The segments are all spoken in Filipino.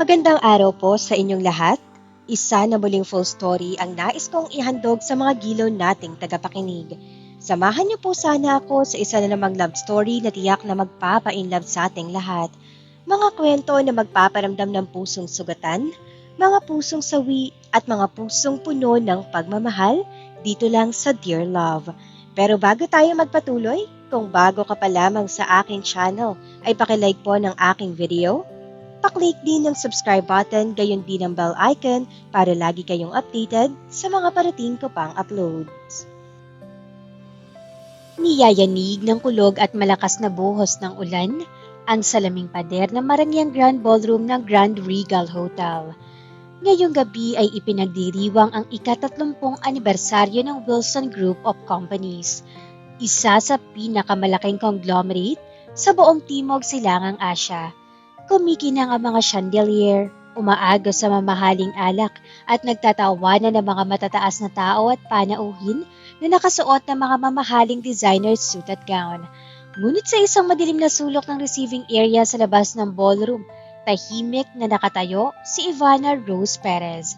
Magandang araw po sa inyong lahat. Isa na muling full story ang nais kong ihandog sa mga giliw nating tagapakinig. Samahan niyo po sana ako sa isa na namang love story na tiyak na magpapa-inlove sa ating lahat. Mga kwento na magpaparamdam ng pusong sugatan, mga pusong sawi at mga pusong puno ng pagmamahal dito lang sa Dear Love. Pero bago tayo magpatuloy, kung bago ka pa lamang sa aking channel ay pakilike po ng aking video. Paklik din ng subscribe button, gayon din ang bell icon para lagi kayong updated sa mga parating ko pang uploads. Niyayanig ng kulog at malakas na buhos ng ulan ang salaming pader ng marangyang Grand Ballroom ng Grand Regal Hotel. Ngayong gabi ay ipinagdiriwang ang ika-30 anibersaryo ng Wilson Group of Companies, isa sa pinakamalaking conglomerate sa buong Timog Silangang Asya. Kumikinang ang mga chandelier, umaagos sa mamahaling alak at nagtatawanan ng mga matataas na tao at panauhin na nakasuot ng mga mamahaling designer suit at gown. Ngunit sa isang madilim na sulok ng receiving area sa labas ng ballroom, tahimik na nakatayo si Ivana Rose Perez.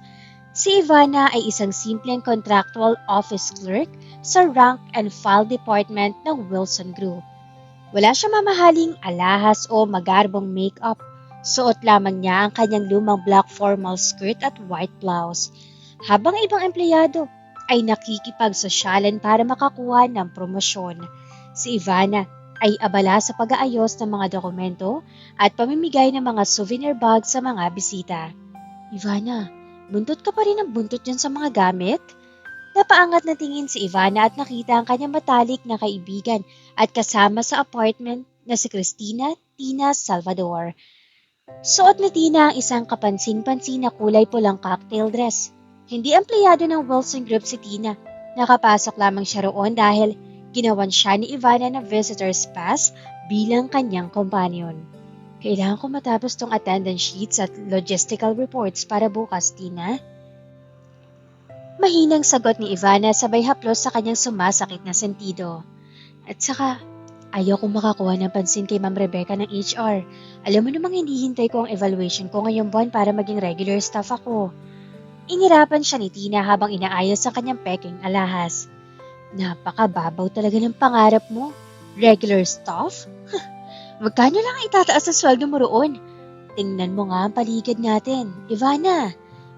Si Ivana ay isang simpleng contractual office clerk sa rank and file department ng Wilson Group. Wala siya mamahaling alahas o magarbong makeup. Suot lamang niya ang kanyang lumang black formal skirt at white blouse. Habang ibang empleyado ay nakikipagsosyalan para makakuha ng promosyon, si Ivana ay abala sa pag-aayos ng mga dokumento at pamimigay ng mga souvenir bag sa mga bisita. Ivana, buntot ka pa rin ang buntot dyan sa mga gamit? Napaangat na tingin si Ivana at nakita ang kanyang matalik na kaibigan at kasama sa apartment na si Christina Tina Salvador. Suot ni Tina ang isang kapansin-pansin na kulay pulang cocktail dress. Hindi empleyado ng Wilson Group si Tina. Nakapasok lamang siya roon dahil ginawan siya ni Ivana ng visitor's pass bilang kanyang companion. Kailangan ko matapos tong attendance sheets at logistical reports para bukas, Tina. Mahinang sagot ni Ivana sabay haplos sa kanyang sumasakit na sentido. At saka, ayaw kong makakuha ng pansin kay Ma'am Rebecca ng HR. Alam mo namang hinihintay ko ang evaluation ko ngayong buwan para maging regular staff ako. Inirapan siya ni Tina habang inaayos ang kanyang peking alahas. Napakababaw talaga ng pangarap mo. Regular staff? Magkano lang ang itataas sa sweldo mo roon? Tingnan mo nga ang paligid natin. Ivana,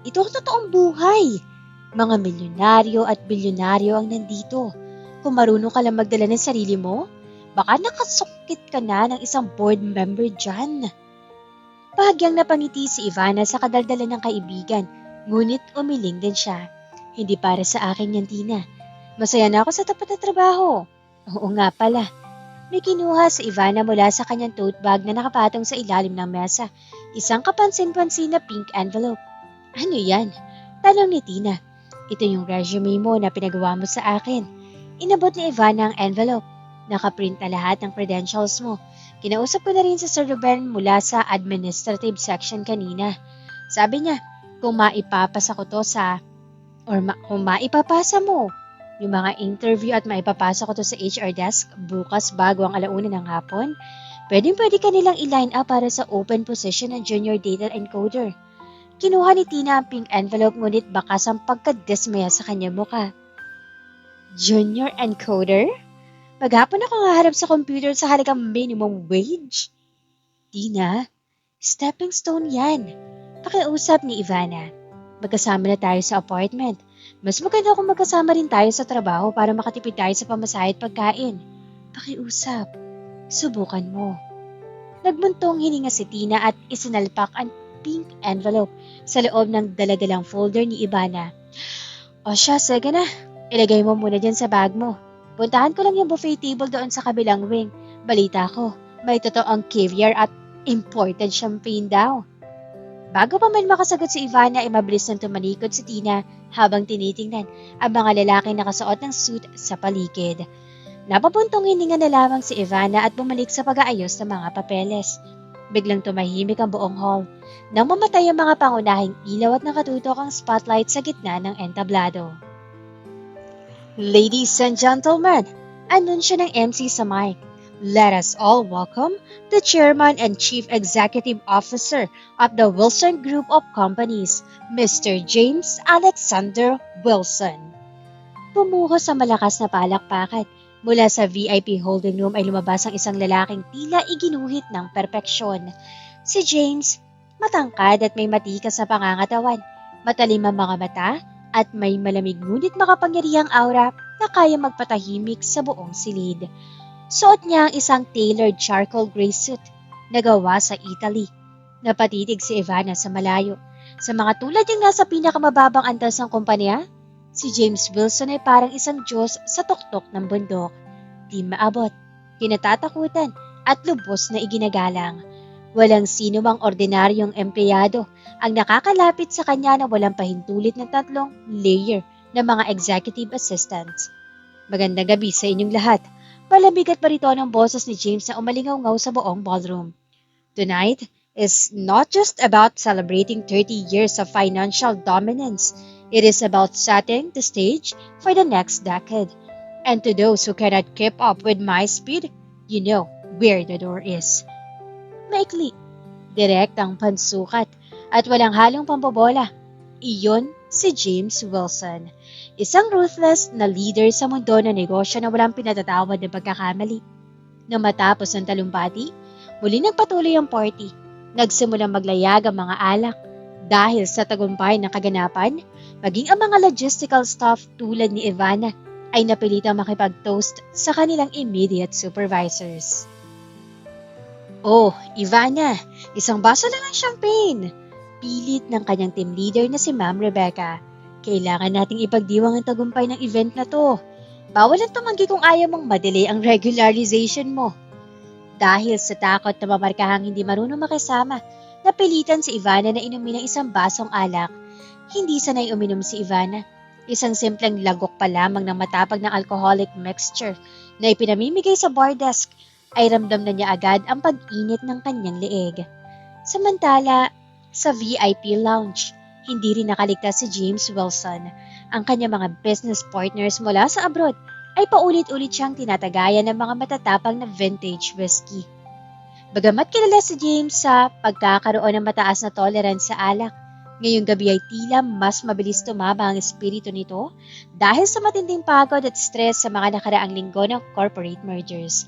ito ang totoong buhay. Mga milyonaryo at bilyonaryo ang nandito. Kung marunong ka lang magdala ng sarili mo, baka nakasukit ka na ng isang board member dyan. Bahagyang napangiti si Ivana sa kadaldalan ng kaibigan, ngunit umiling din siya. Hindi para sa akin yan, Tina. Masaya na ako sa tapat na trabaho. Oo nga pala. May kinuha si Ivana mula sa kanyang tote bag na nakapatong sa ilalim ng mesa. Isang kapansin-pansin na pink envelope. Ano yan? Tanong ni Tina. Ito yung resume mo na pinagawa mo sa akin. Inabot ni Ivana ang envelope. Nakaprint na lahat ng credentials mo. Kinausap ko na rin si Sir Ruben mula sa administrative section kanina. Sabi niya, kung maipapasa ko to kung maipapasa mo yung mga interview at maipapasa ko to sa HR desk bukas bago ang 1:00 ng hapon, pwede ka nilang i-line up para sa open position ng junior data encoder. Kinuha ni Tina ang pink envelope ngunit bakas ang pagkadismaya sa kanyang muka. Junior encoder? Maghapon ako haharap sa computer sa halagang minimum wage? Tina, stepping stone yan. Pakiusap ni Ivana. Magkasama na tayo sa apartment. Mas maganda kung magkasama rin tayo sa trabaho para makatipid tayo sa pamasahe at pagkain. Pakiusap. Subukan mo. Nagmuntong hininga si Tina at isinalpak ang pink envelope sa loob ng daladalang folder ni Ivana. O siya, sige na. Ilagay mo muna dyan sa bag mo. Puntahan ko lang yung buffet table doon sa kabilang wing. Balita ko, may totoong caviar at imported champagne daw. Bago pa man makasagot si Ivana ay mabilis nang tumalikod si Tina habang tinitingnan ang mga lalaking nakasuot ng suit sa paligid. Napapuntong hininga na lamang si Ivana at bumalik sa pag-aayos ng mga papeles. Biglang tumahimik ang buong hall nang mamatay ang mga pangunahing ilaw at nakatutok ang spotlight sa gitna ng entablado. Ladies and gentlemen, anunsyo ng MC sa mic. Let us all welcome the Chairman and Chief Executive Officer of the Wilson Group of Companies, Mr. James Alexander Wilson. Pumuho sa malakas na palakpakan. Mula sa VIP holding room ay lumabas ang isang lalaking tila iginuhit ng perpeksyon. Si James, matangkad at may matikas na pangangatawan, matalim ang mga mata at may malamig ngunit makapangyarihang aura na kaya magpatahimik sa buong silid. Suot niya ang isang tailored charcoal gray suit na gawa sa Italy. Napatitig si Ivana sa malayo. Sa mga tulad niyang nasa pinakamababang antas ng kumpanya, si James Wilson ay parang isang Diyos sa tuktok ng bundok. Di maabot, kinatatakutan at lubos na iginagalang. Walang sino mang ordinaryong empleyado ang nakakalapit sa kanya na walang pahintulit ng 3 layer ng mga executive assistants. Magandang gabi sa inyong lahat. Malamig at bariton ang boses ni James na umalingaw-ngaw sa buong ballroom. Tonight is not just about celebrating 30 years of financial dominance. It is about setting the stage for the next decade. And to those who cannot keep up with my speed, you know where the door is. Maikli, direct ang pansukat at walang halong pambobola. Iyon si James Wilson. Isang ruthless na leader sa mundo ng negosyo na walang pinatatawad na pagkakamali. Nang matapos ng talumpati, muli nagpatuloy ang party. Nagsimulang maglayag ang mga alak. Dahil sa tagumpay ng kaganapan, maging ang mga logistical staff tulad ni Ivana ay napilitang makipag-toast sa kanilang immediate supervisors. Oh, Ivana, isang baso lang ng champagne. Pilit ng kanyang team leader na si Ma'am Rebecca. Kailangan nating ipagdiwang ang tagumpay ng event na to. Bawal ang tumanggi kung ayaw mong madelay ang regularization mo. Dahil sa takot na mamarkahang hindi marunong makisama, napilitan si Ivana na inumin ng isang basong alak. Hindi sanay uminom si Ivana. Isang simpleng lagok pa lamang ng matapag ng alcoholic mixture na ipinamimigay sa bar desk ay ramdam na niya agad ang pag-init ng kanyang leeg. Samantala, sa VIP lounge, hindi rin nakaligtas si James Wilson. Ang kanyang mga business partners mula sa abroad ay paulit-ulit siyang tinatagayan ng mga matatapang na vintage whiskey. Bagamat kilala si James sa pagkakaroon ng mataas na tolerance sa alak, ngayong gabi ay tila mas mabilis tumaba ang espiritu nito dahil sa matinding pagod at stress sa mga nakaraang linggo ng corporate mergers.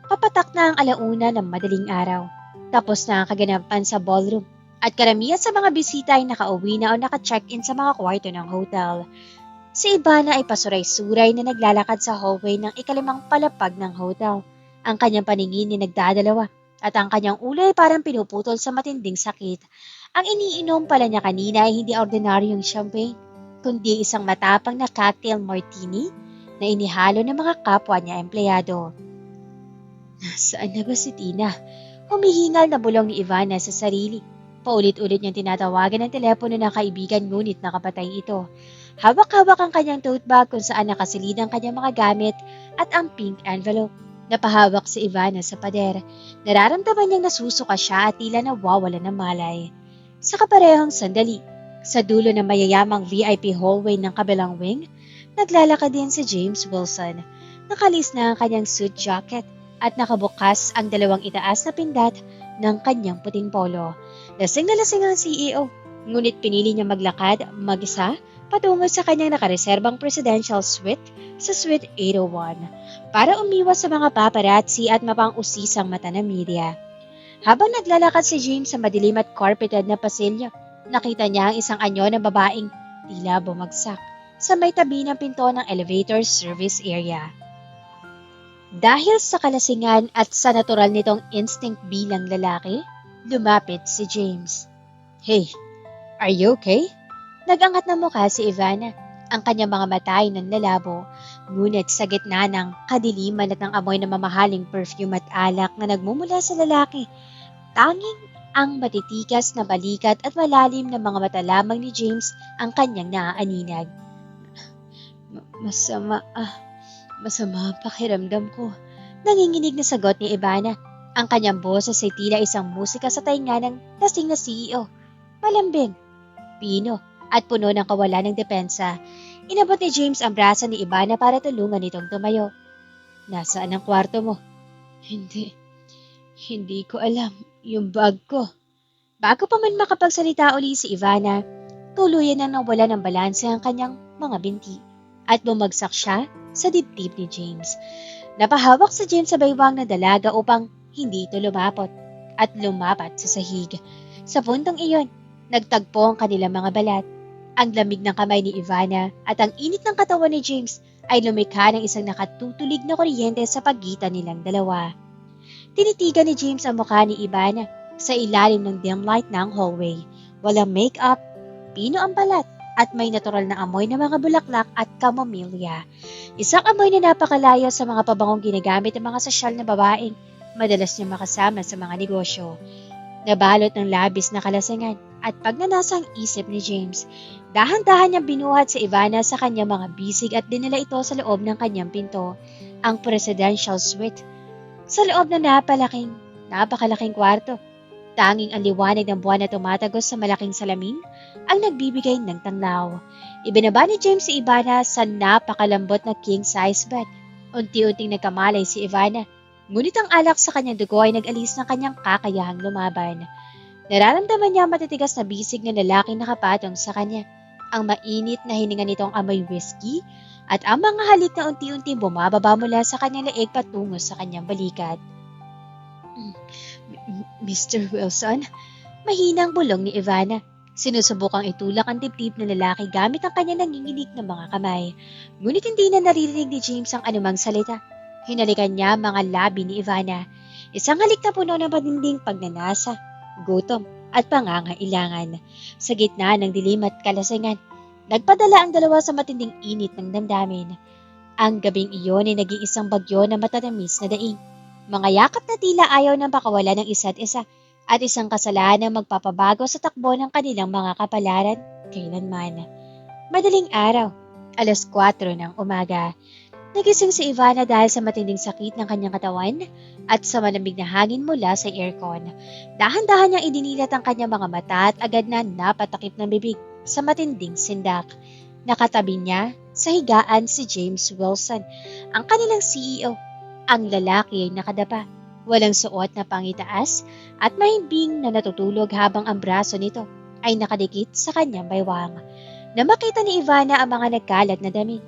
Papatak na ang alauna ng madaling araw. Tapos na ang kaganapan sa ballroom at karamihan sa mga bisita ay nakauwi na o naka-check-in sa mga kwarto ng hotel. Si Ivana ay pasuray-suray na naglalakad sa hallway ng ikalimang palapag ng hotel. Ang kanyang paningin ay nagdadalawa at ang kanyang ulo ay parang pinuputol sa matinding sakit. Ang iniinom pala niya kanina ay hindi ordinaryong champagne, kundi isang matapang na cocktail martini na inihalo ng mga kapwa niya empleyado. Nasaan na ba si Tina? Humihingal na bulong ni Ivana sa sarili. Paulit-ulit niyang tinatawagan ng telepono ng kaibigan ngunit nakapatay ito. Hawak-hawak ang kanyang tote bag kung saan nakasilid ang kanyang mga gamit at ang pink envelope. Napahawak si Ivana sa pader. Nararamdaman niyang nasusuka siya at tila nawawala ng malay. Sa kaparehong sandali, sa dulo ng mayayamang VIP hallway ng kabilang wing, naglalakad din si James Wilson. Nakalis na ang kanyang suit jacket at nakabukas ang 2 itaas na pindat ng kanyang puting polo. Lasing na lasing ang CEO, ngunit pinili niya maglakad mag-isa patungo sa kanyang nakareserbang presidential suite sa Suite 801 para umiwas sa mga paparazzi at mapang-usisang mata ng media. Habang naglalakad si James sa madilim at carpeted na pasilyo, nakita niya ang isang anyo ng babaeng tila bumagsak sa may tabi ng pinto ng elevator service area. Dahil sa kalasingan at sa natural nitong instinct bilang lalaki, lumapit si James. Hey, are you okay? Nagangat na mukha si Ivana. Ang kanyang mga mata ay nanlalabo, ngunit sa gitna ng kadiliman at ng amoy ng mamahaling perfume at alak na nagmumula sa lalaki, tanging ang matitikas na balikat at malalim na mga mata lamang ni James ang kanyang naaaninag. Masama ang pakiramdam ko. Nanginginig na sagot ni Ivana. Ang kanyang boses ay tila isang musika sa tainga ng lasing na CEO. Malambing, pino, at puno ng kawalan ng depensa. Inabot ni James ang braso ni Ivana para tulungan itong tumayo. Nasaan ang kwarto mo? Hindi, hindi ko alam. Yung bag ko. Bago pa man makapagsalita uli si Ivana, tuluyan na nawala ng balanse ang kanyang mga binti at bumagsak siya sa dibdib ni James. Napahawak sa James sa baywang na dalaga upang hindi ito lumapot at lumapat sa sahig. Sa puntong iyon, nagtagpo ang kanilang mga balat. Ang lamig ng kamay ni Ivana at ang init ng katawan ni James ay lumikha ng isang nakatutulig na kuryente sa pagitan nilang dalawa. Tinitigan ni James ang mukha ni Ivana sa ilalim ng dim light ng hallway. Walang make-up, pino ang balat at may natural na amoy ng mga bulaklak at chamomilla. Isang amoy na napakalayo sa mga pabangong ginagamit ng mga sosyal na babaeng madalas niya makasama sa mga negosyo. Nabalot ng labis na kalasangan at pagnanasa ang isip ni James. Dahan-dahan niyang binuhat sa Ivana sa kanyang mga bisig at dinala ito sa loob ng kanyang pinto, ang presidential suite. Sa loob ng napakalaking kwarto, tanging ang liwanag ng buwan na tumatagos sa malaking salamin ang nagbibigay ng tanglaw. Ibinaba ni James si Ivana sa napakalambot na king-size bed. Unti-unting nagkamalay si Ivana, ngunit ang alak sa kanyang dugo ay nag-alis ng kanyang kakayahang lumaban. Nararamdaman niya ang matitigas na bisig ng lalaking nakapatong sa kanya. Ang mainit na hininga nitong amoy whiskey at ang mga halik na unti-unting bumababa mula sa kanyang leeg patungo sa kanyang balikat. Mr. Wilson, mahinang bulong ni Ivana. Sinusubukang itulak ang dibdib ng lalaki gamit ang kanyang nanginginig na mga kamay. Ngunit hindi na naririnig ni James ang anumang salita. Hinalikan niya ang mga labi ni Ivana. Isang halik na puno ng matinding pagnanasa, gutom at pangangailangan. Sa gitna ng dilim at kalasangan, nagpadala ang dalawa sa matinding init ng damdamin. Ang gabing iyon ay naging isang bagyo na matatamis na daing. Mga yakap na tila ayaw nang pakawala ng isa't isa at isang kasalanang magpapabago sa takbo ng kanilang mga kapalaran kailanman. Madaling araw, 4:00 ng umaga. Nagising si Ivana dahil sa matinding sakit ng kanyang katawan at sa malamig na hangin mula sa aircon. Dahan-dahan niyang idinilat ang kanyang mga mata at agad na napatakip ng bibig sa matinding sindak. Nakatabi niya sa higaan si James Wilson, ang kanilang CEO. Ang lalaki ay nakadapa, walang suot na pangitaas at mahimbing na natutulog habang ang braso nito ay nakadikit sa kanyang baywang. Na makita ni Ivana ang mga nagkalat na dami.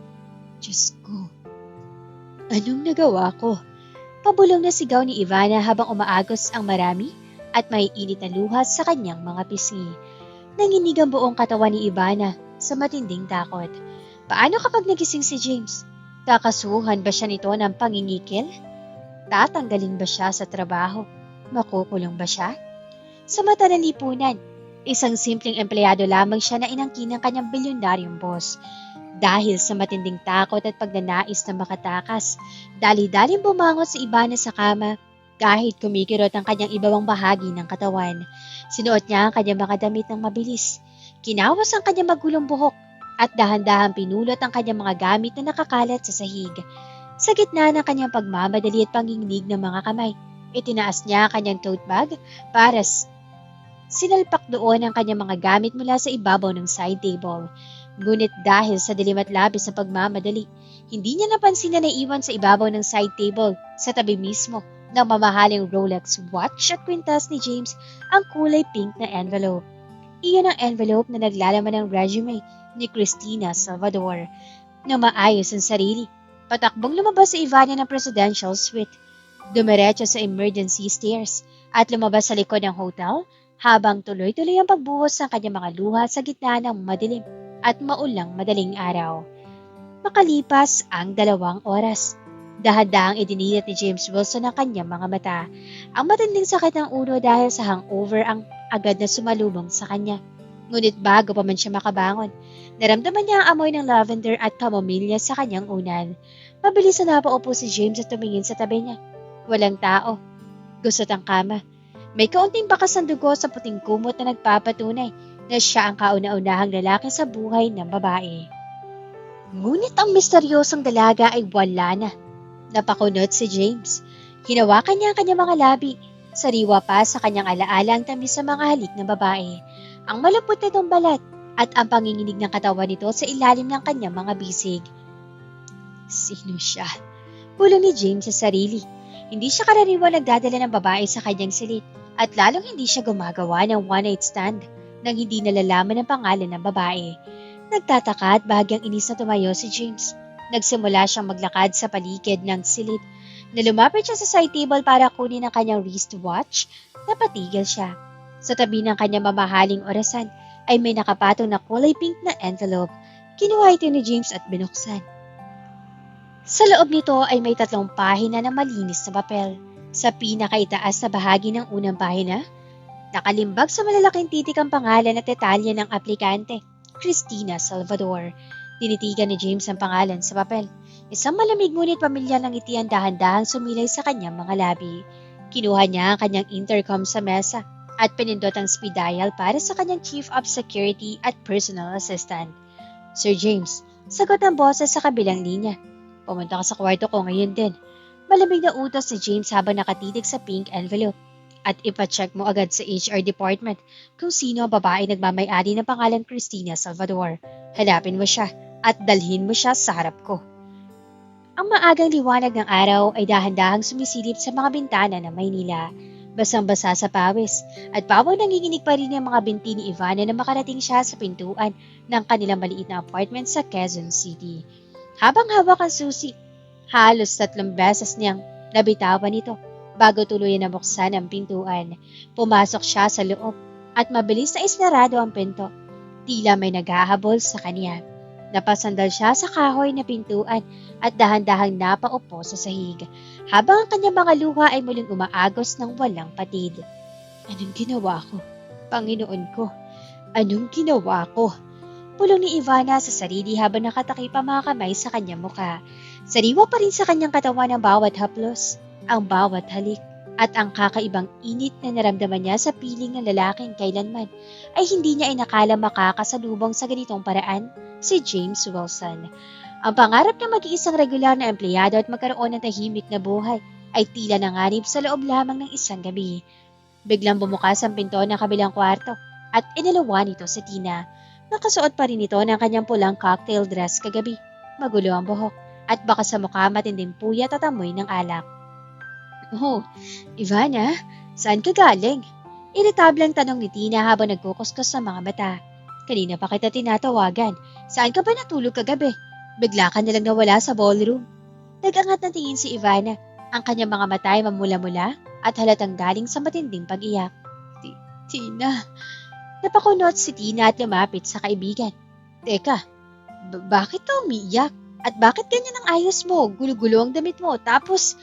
Diyos ko, anong nagawa ko? Pabulong na sigaw ni Ivana habang umaagos ang marami at may init na luha sa kanyang mga pisngi. Nanginig ang buong katawan ni Ivana sa matinding takot. Paano kapag nagising si James? Kakasuhan ba siya nito ng pangingikil? Tatanggalin ba siya sa trabaho? Makukulong ba siya? Sa mata ng lipunan, isang simpleng empleyado lamang siya na inangkin ng kanyang bilyonaryong boss. Dahil sa matinding takot at pagnanais na makatakas, dali-daling bumangon si Ivana sa kama kahit kumikirot ang kanyang ibabang bahagi ng katawan. Sinuot niya ang kanyang mga damit ng mabilis. Kinawas ang kanyang magulong buhok at dahan-dahan pinulot ang kanyang mga gamit na nakakalat sa sahig. Sa gitna ng kanyang pagmamadali at panginginig ng mga kamay, itinaas niya ang kanyang tote bag para sinalpak doon ang kanyang mga gamit mula sa ibabaw ng side table. Ngunit dahil sa dilim at labis na pagmamadali, hindi niya napansin na naiwan sa ibabaw ng side table sa tabi mismo ng mamahaling Rolex watch at kwintas ni James ang kulay pink na envelope. Iyon ang envelope na naglalaman ng resume ni Christina Salvador. Na maayos ang sarili, patakbong lumabas si Ivana ng presidential suite. Dumiretso sa emergency stairs at lumabas sa likod ng hotel habang tuloy-tuloy ang pagbuhos ng kanyang mga luha sa gitna ng madilim at maulang madaling araw. Makalipas ang 2 oras, dahan-dahang idinilat ni James Wilson ang kanyang mga mata. Ang matinding sakit ng ulo dahil sa hangover ang agad na sumalubong sa kanya. Ngunit bago pa man siya makabangon, naramdaman niya ang amoy ng lavender at chamomilla sa kanyang unan. Mabilis na napaupo si James at tumingin sa tabi niya. Walang tao. Gusot ang kama. May kaunting bakas ng dugo sa puting kumot na nagpapatunay na siya ang kauna-unahang lalaki sa buhay ng babae. Ngunit ang misteryosong dalaga ay wala na. Napakunot si James. Hinawakan niya ang kanyang mga labi. Sariwa pa sa kanyang alaala ang tamis sa mga halik ng babae. Ang malapot nitong balat at ang panginginig ng katawan nito sa ilalim ng kanyang mga bisig. Sino siya? Bulong ni James sa sarili. Hindi siya karaniwan nagdadala ng babae sa kanyang silid at lalong hindi siya gumagawa ng one-night stand nang hindi nalalaman ang pangalan ng babae. Nagtataka at bahagyang inis na tumayo si James. Nagsimula siyang maglakad sa paligid ng silid. Na lumapit siya sa side table para kunin ang kanyang wristwatch, napatigil siya. Sa tabi ng kanyang mamahaling orasan ay may nakapatong na kulay pink na envelope. Kinuha ito ni James at binuksan. Sa loob nito ay may 3 pahina na malinis na papel. Sa pinakaitaas na bahagi ng unang pahina, nakalimbag sa malalaking titik ang pangalan at detalye ng aplikante, Cristina Salvador. Tinitigan ni James ang pangalan sa papel. Isang malamig ngunit pamilyar ng ngiti ang dahan-dahang sumilay sa kanyang mga labi. Kinuha niya ang kanyang intercom sa mesa at pinindot ang speed dial para sa kanyang Chief of Security at Personal Assistant. Sir James, sagot ang boses sa kabilang linya. Pumunta ka sa kwarto ko ngayon din. Malamig na utos ni James habang nakatitig sa pink envelope. At ipacheck mo agad sa HR department kung sino ang babae nagmamay-ari ng pangalan Cristina Salvador. Hanapin mo siya at dalhin mo siya sa harap ko. Ang maagang liwanag ng araw ay dahan-dahang sumisilip sa mga bintana ng Maynila. Basang-basa sa pawis at pawang nanginginig pa rin ang mga binti ni Ivana na makarating siya sa pintuan ng kanilang maliit na apartment sa Quezon City. Habang hawak ang susi, halos 3 beses niyang nabitawan ito bago tuluyan na buksan ang pintuan. Pumasok siya sa loob at mabilis na isnarado ang pinto. Tila may naghahabol sa kanya. Napasandal siya sa kahoy na pintuan at dahan-dahang napaupo sa sahig, habang ang kanyang mga luha ay muling umaagos ng walang patid. Anong ginawa ko? Panginoon ko, anong ginawa ko? Pulong ni Ivana sa sarili habang nakatakip ang mga kamay sa kanyang muka. Sariwa pa rin sa kanyang katawan ang bawat haplos, ang bawat halik, at ang kakaibang init na naramdaman niya sa piling ng lalaking kailanman ay hindi niya inakala makakasalubong sa ganitong paraan si James Wilson. Ang pangarap na mag-iisang regular na empleyado at magkaroon ng tahimik na buhay ay tila nanganib sa loob lamang ng isang gabi. Biglang bumukas ang pinto ng kabilang kwarto at inilawan ito si Tina. Nakasuot pa rin ito ng kanyang pulang cocktail dress kagabi. Magulo ang buhok at baka sa mukha matinding puyat at amoy ng alak. Oh, Ivana, saan ka galing? Iritablang tanong ni Tina habang nagkukuskus sa mga mata. Kanina pa kita tinatawagan. Saan ka ba natulog kagabi? Bigla ka nalang nawala sa ballroom. Nagangat na tingin si Ivana. Ang kanyang mga mata ay mamula-mula at halatang galing sa matinding pag-iyak. Tina. Napakunot si Tina at lumapit sa kaibigan. Teka, bakit ka umiiyak? At bakit ganyan ang ayos mo? Gulo-gulo ang damit mo. Tapos,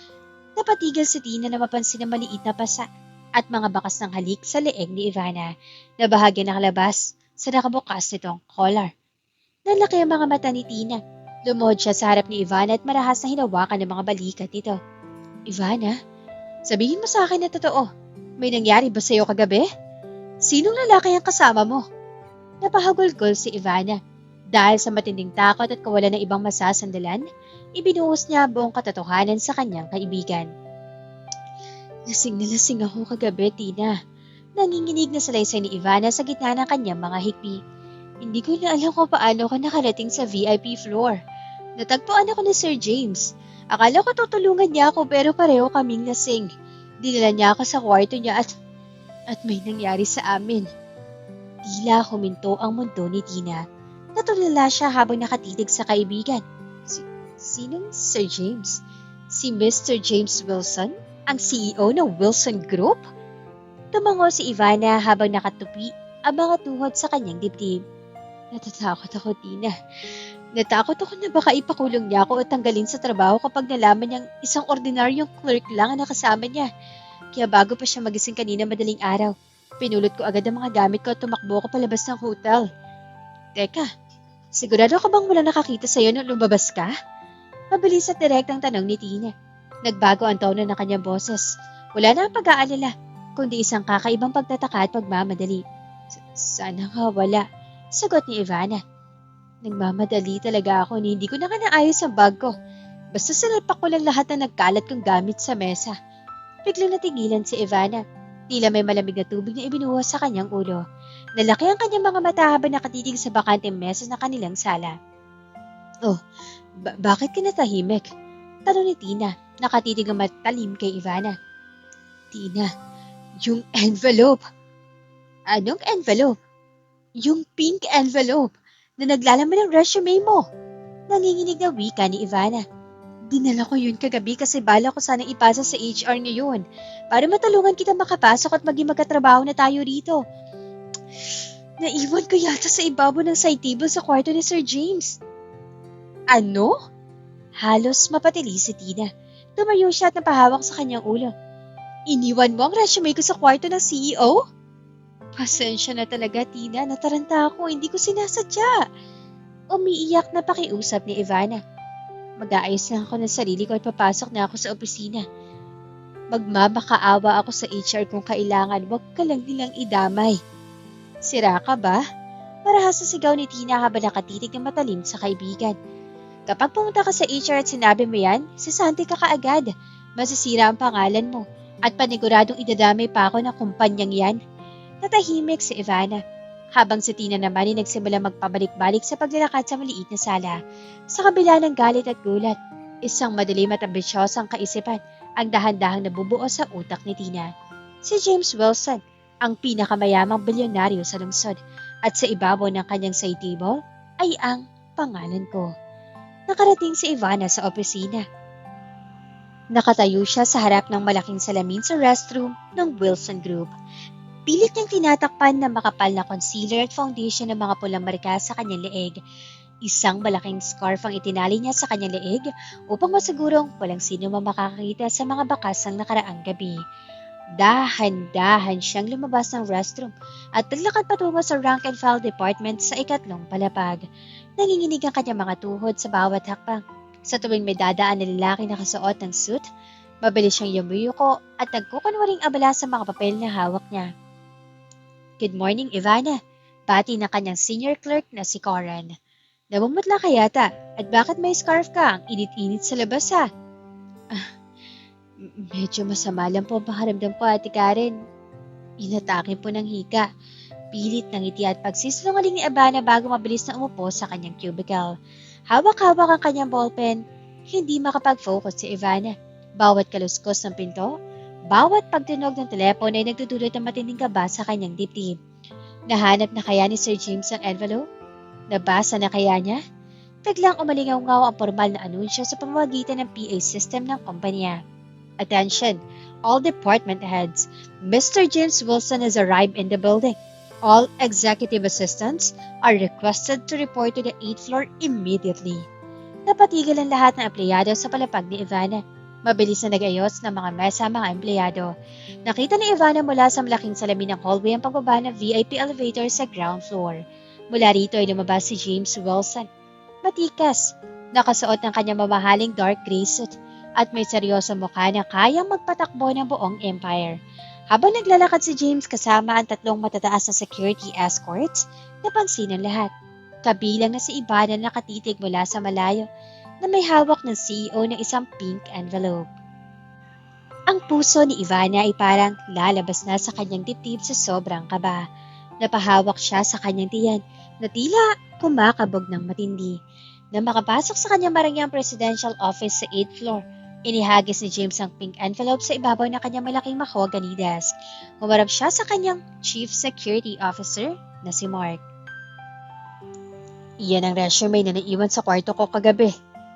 napatigil si Tina na mapansin ang maliit na pasa at mga bakas ng halik sa leeg ni Ivana na bahagi nakalabas sa nakabukas nitong collar. Nalaki ang mga mata ni Tina. Lumuhod siya sa harap ni Ivana at marahas na hinawakan ng mga balikat nito. Ivana, sabihin mo sa akin na totoo. May nangyari ba sa'yo kagabi? Sinong lalaki ang kasama mo? Napahagulgol si Ivana. Dahil sa matinding takot at kawalan ng ibang masasandalan, ibinuhos niya buong katotohanan sa kanyang kaibigan. Lasing na lasing ako kagabi, Tina. Nanginginig na salaysay ni Ivana sa gitna ng kanyang mga hikbi. Hindi ko na alam kung paano ka nakarating sa VIP floor. Natagpuan ako ni Sir James. Akala ko tutulungan niya ako pero pareho kaming lasing. Dinala niya ako sa kwarto niya at may nangyari sa amin. Tila huminto ang mundo ni Tina. Natulala siya habang nakatitig sa kaibigan. Sinong Sir James? Si Mr. James Wilson? Ang CEO ng Wilson Group? Tumango si Ivana habang nakatupi ang mga tuhod sa kanyang dibdib. Natatakot ako, Tina. Natakot ako na baka ipakulong niya ako o tanggalin sa trabaho kapag nalaman niyang isang ordinaryong clerk lang ang nakasama niya. Kaya bago pa siya magising kanina madaling araw, pinulot ko agad ang mga gamit ko at tumakbo ako palabas ng hotel. Teka, sigurado ka bang wala nakakita sa'yo nung lumabas ka? Mabilis at direktang tanong ni Tina. Nagbago ang tono ng kanyang boses. Wala na ang pag-aalala, kundi isang kakaibang pagtataka at pagmamadali. Sana nga wala, sagot ni Ivana. Nagmamadali talaga ako ni hindi ko na naayos ang bag ko. Basta sinalpak ko lang lahat na nagkalat kong gamit sa mesa. Biglang natigilan si Ivana. Tila may malamig na tubig na ibinuhos sa kanyang ulo. Nalaki ang kanyang mga mata habang nakatitig sa bakanteng mesa na kanilang sala. Oh, bakit ka natahimik? Tanong ni Tina, nakatitig ang matalim kay Ivana. Tina, yung envelope. Anong envelope? Yung pink envelope na naglalaman ng resume mo. Nanginginig na wika ni Ivana. Dinala ko yun kagabi kasi bala ko sanang ipasa sa HR ngayon para matulungan kita makapasok at maging magkatrabaho na tayo rito. Naiwan ko yata sa ibabaw ng side table sa kwarto ni Sir James. Ano? Halos mapatili si Tina. Tumayo siya at napahawak sa kanyang ulo. Iniwan mo ang resume ko sa kwarto ng CEO? Pasensya na talaga, Tina. Nataranta ako. Hindi ko sinasadya. Umiiyak na pakiusap ni Ivana. Mag-aayos lang ako ng sarili ko at papasok na ako sa opisina. Magmamakaawa ako sa HR kung kailangan. Huwag ka lang nilang idamay. Sira ka ba? Marahas na sigaw ni Tina habang nakatitig ng matalim sa kaibigan. Kapag pumunta ka sa HR at sinabi mo yan, sisante ka kaagad. Masisira ang pangalan mo at paniguradong idadamay pa ako ng kumpanyang yan. Natahimik si Ivana. Habang si Tina naman ay nagsimula magpabalik-balik sa paglalakad sa maliit na sala. Sa kabila ng galit at gulat, isang madilim at ambisyosang kaisipan ang dahan-dahang nabubuo sa utak ni Tina. Si James Wilson, ang pinakamayamang bilyonaryo sa lungsod, at sa ibabaw ng kanyang side table ay ang pangalan ko. Nakarating si Ivana sa opisina. Nakatayo siya sa harap ng malaking salamin sa restroom ng Wilson Group. Pilit niyang tinatakpan na makapal na concealer at foundation ng mga pulang marka sa kanyang leeg. Isang malaking scarf ang itinali niya sa kanyang leeg upang masigurong walang sino makakakita sa mga bakas ng nakaraang gabi. Dahan-dahan siyang lumabas ng restroom at naglakad patungo sa rank and file department sa ikatlong palapag. Nanginginig ang kanyang mga tuhod sa bawat hakbang. Sa tuwing may dadaan na lalaki na kasuot ng suit, mabilis siyang yumuyuko at nagkukunwaring abala sa mga papel na hawak niya. Good morning, Ivana. Bati ng kanyang senior clerk na si Coran. Namumutla ka yata at bakit may scarf ka? Ang init-init sa labas ha. Medyo masama lang po ang pakiramdam ko, Ate Karen. Inatake po ng hika. Pilit ng ngiti at pagsisinungaling ni Ivana bago mabilis na umupo sa kanyang cubicle. Hawak-hawak ang kanyang ballpen. Hindi makapag-focus si Ivana. Bawat kaluskos ng pinto, bawat pagtunog ng telepono ay nagdudulot ng matinding kaba sa kanyang dibdib. Nahanap na kaya ni Sir James ang envelope? Nabasa na kaya niya? Biglang umalingaw-ngaw ang formal na anunsyo sa pamamagitan ng PA system ng kumpanya. Attention, all department heads. Mr. James Wilson has arrived in the building. All executive assistants are requested to report to the 8th floor immediately. Napatigil ang lahat ng empleyado sa palapag ni Ivana. Mabilis na nag-ayos ng mga mesa ang mga empleyado. Nakita ni Ivana mula sa malaking salamin ng hallway ang pagbaba ng VIP elevator sa ground floor. Mula rito ay lumabas si James Wilson. Matikas, nakasuot ng kanyang mamahaling dark gray suit at may seryosong mukha na kayang magpatakbo ng buong empire. Habang naglalakad si James kasama ang tatlong matataas na security escorts, napansin ng lahat. Kabilang na si Ivana na nakatitig mula sa malayo na may hawak ng CEO ng isang pink envelope. Ang puso ni Ivana ay parang lalabas na sa kanyang dibdib sa sobrang kaba. Napahawak siya sa kanyang tiyan na tila kumakabog ng matindi. Na makapasok sa kanyang marangyang presidential office sa 8th floor, inihagis ni James ang pink envelope sa ibabaw ng kanyang malaking mahogany desk. Humarap siya sa kanyang chief security officer na si Mark. Iyan ang resume na naiwan sa kwarto ko kagabi.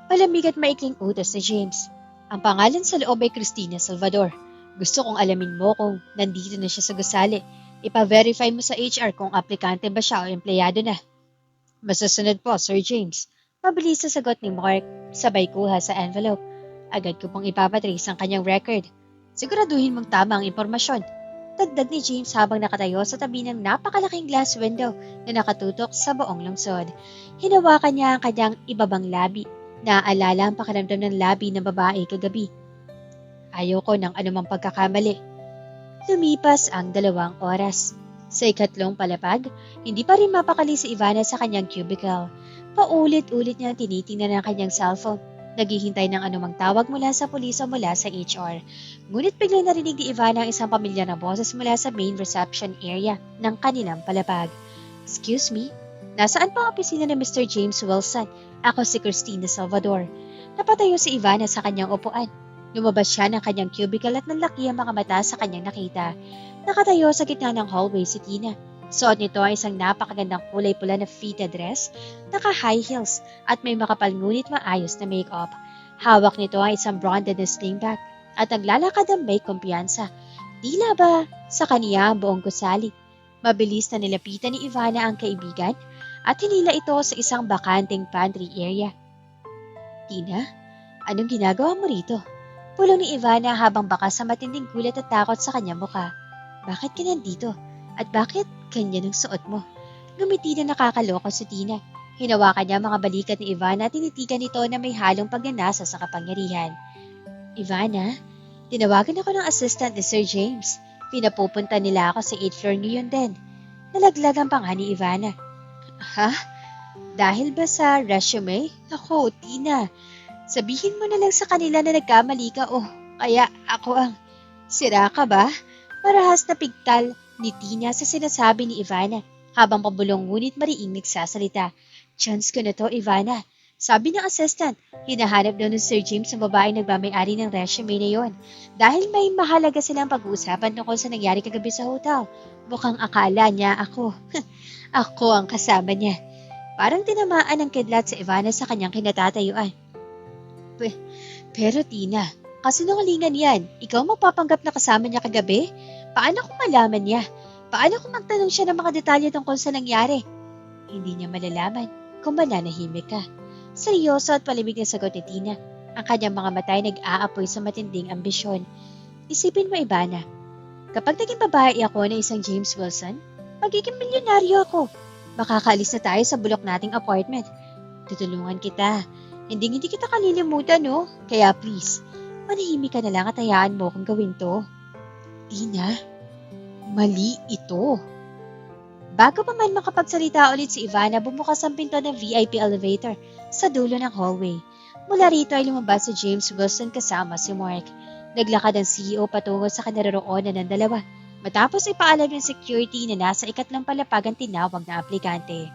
Malamig at maikling utos ni James. Ang pangalan sa loob ay Cristina Salvador. Gusto kong alamin mo kung nandito na siya sa gusali. Ipa-verify mo sa HR kung aplikante ba siya o empleyado na. Masusunod po, Sir James. Mabilis na sagot ni Mark, sabay kuha sa envelope. Agad ko pong ipapatrace ang kanyang record. Siguraduhin mong tama ang impormasyon. Dagdag ni James habang nakatayo sa tabi ng napakalaking glass window na nakatutok sa buong lungsod. Hinawakan niya ang kanyang ibabang labi. Naaalala ang pakiramdam ng labi ng babae kagabi. Ayoko ng anumang pagkakamali. Lumipas ang 2 oras. Sa ikatlong palapag, hindi pa rin mapakali si Ivana sa kanyang cubicle. Paulit-ulit niya tinitingnan ang kanyang cellphone. Naghihintay ng anumang tawag mula sa pulis o mula sa HR. Ngunit biglang narinig ni Ivana ang isang pamilyar na boses mula sa main reception area ng kanilang palapag. Excuse me? Nasaan pa ang opisina ni Mr. James Wilson? Ako si Cristina Salvador. Napatayo si Ivana sa kanyang upuan. Lumabas siya ng kanyang cubicle at nanlaki ang mga mata sa kanyang nakita. Nakatayo sa gitna ng hallway si Tina. Suot nito ay isang napakagandang kulay pula na fitted dress, naka-high heels at may makapal ngunit maayos na makeup. Hawak nito ay isang branded na sling bag at naglalakad ang may kumpiyansa. Tila ba sa kaniya ang buong gusali. Mabilis na nilapitan ni Ivana ang kaibigan at hinila ito sa isang bakanting pantry area. Tina, anong ginagawa mo rito? Pulong ni Ivana habang bakas sa matinding gulat at takot sa kanyang mukha. Bakit ka nandito? At bakit ganyan ang suot mo? Ngumiti na nakakaloko si Tina. Hinawakan niya mga balikat ni Ivana at tinitigan nito na may halong pagnanasa sa kapangyarihan. Ivana, tinawagan ako ng assistant ni Sir James. Pinapupunta nila ako sa 8th floor ngayon din. Nalaglag ang panga ni Ivana. Ha? Dahil ba sa resume? Ako, Tina. Sabihin mo na lang sa kanila na nagkamali ka kaya ako ang... Sira ka ba? Marahas na pigtal ni Tina sa sinasabi ni Ivana habang pabulong ngunit mariing nagsasalita. Chance ko na to, Ivana. Sabi ng assistant, hinahanap daw ng Sir James ang babaeng nagmamayari ng resume na yon. Dahil may mahalaga silang pag-uusapan tungkol sa nangyari kagabi sa hotel. Mukhang akala niya ako. Ako ang kasama niya. Parang tinamaan ng kidlat sa Ivana sa kanyang kinatatayuan. Pero Tina, kasinungalingan yan. Ikaw magpapanggap na kasama niya kagabi? Paano kung malaman niya? Paano kung magtanong siya ng mga detalye tungkol sa nangyari? Hindi niya malalaman kung mananahimik ka. Seryoso at palimig na sagot ni Tina. Ang kanyang mga mata ay nag-aapoy sa matinding ambisyon. Isipin mo, Ivana, kapag naging babae ako na isang James Wilson, magiging milyonaryo ako. Makakaalis na tayo sa bulok nating apartment. Tutulungan kita. Hindi kita kalilimutan, no? Kaya please, manahimik ka na lang at hayaan mo kung gawin to. Tina, mali ito. Bago pa man makapagsalita ulit si Ivana, bumukas ang pinto ng VIP elevator sa dulo ng hallway. Mula rito ay lumabas si James Wilson kasama si Mark. Naglakad ang CEO patungo sa kinaroroonan ng dalawa. Matapos ipaalam ng security na nasa ikatlong palapag ang tinawag na aplikante.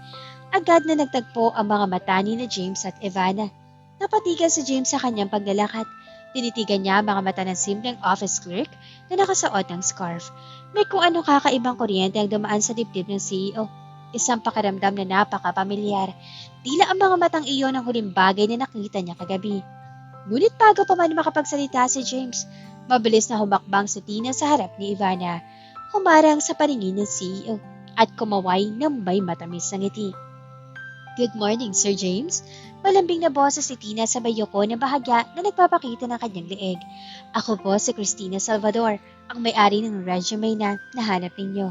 Agad na nagtagpo ang mga mata ni na James at Ivana. Napatigan si James sa kanyang paglalakad. Tinitigan niya ang mga mata ng simpleng office clerk na nakasuot ng scarf. May kung ano kakaibang kuryente ang dumaan sa dibdib ng CEO. Isang pakiramdam na napaka-pamilyar. Tila ang mga matang iyon ang huling bagay na nakita niya kagabi. Ngunit bago pa man makapagsalita si James, mabilis na humakbang si Tina sa harap ni Ivana. Humarang sa paningin ng CEO at kumaway ng may matamis na ngiti. Good morning, Sir James. Malambing na boses si Tina sa bayoko ng bahagya na nagpapakita ng kanyang leeg. Ako po si Christina Salvador, ang may-ari ng resume na nahanap ninyo.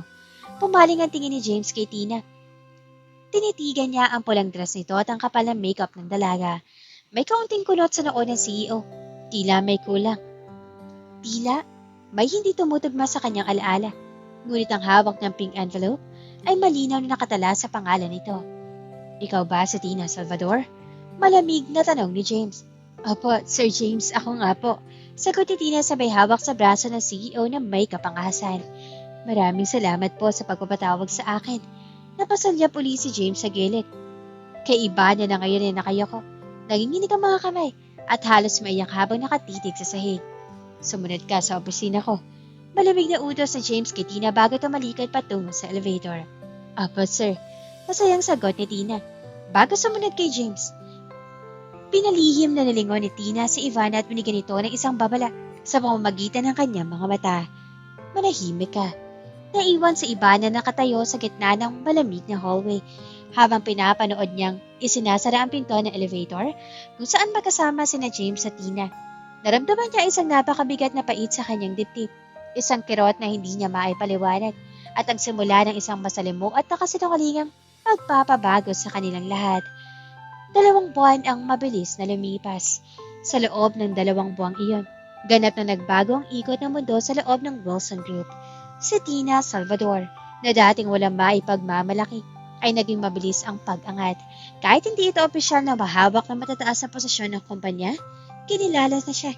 Pumaling ang tingin ni James kay Tina. Tinitigan niya ang pulang dress nito at ang kapal ng makeup ng dalaga. May kaunting kunot sa noo ng CEO. Tila may kulang. Tila may hindi tumutugma sa kanyang alaala. Ngunit ang hawak ng pink envelope ay malinaw na nakatala sa pangalan nito. Ikaw ba si Tina Salvador? Malamig na tanong ni James. Opo, Sir James, ako nga po. Sagot ni Tina sabay hawak sa braso ng CEO na may kapangahasan. Maraming salamat po sa pagpapatawag sa akin. Napasalyap uli si James sa gilid. Kaiba na ngayon ay nakayako. Nanginginig ang mga kamay at halos maiyak habang nakatitig sa sahig. Sumunod ka sa opisina ko. Malamig na utos ni James kay Tina bago tumalikod patungo sa elevator. Opo, sir. Masayang sagot ni Tina. Bago sumunod kay James, pinalihim na nalingon ni Tina si Ivana at binigyan ito ng isang babala sa pamamagitan ng kanyang mga mata. Manahimik ka. Naiwan si Ivana na nakatayo sa gitna ng malamig na hallway habang pinapanood niyang isinasara ang pinto ng elevator kung saan magkasama sina James at Tina. Naramdaman niya isang napakabigat na pait sa kanyang dibdib, isang kirot na hindi niya maipaliwanag at ang simula ng isang masalimuot at nakasinungalingang magpapabago sa kanilang lahat. 2 buwan ang mabilis na lumipas. Sa loob ng 2 buwang iyon, ganap na nagbago ang ikot ng mundo sa loob ng Wilson Group. Si Tina Salvador, na dating walang maipagmamalaki, ay naging mabilis ang pag-angat. Kahit hindi ito opisyal na mahawak ng matataas na posisyon ng kumpanya, kinilala na siya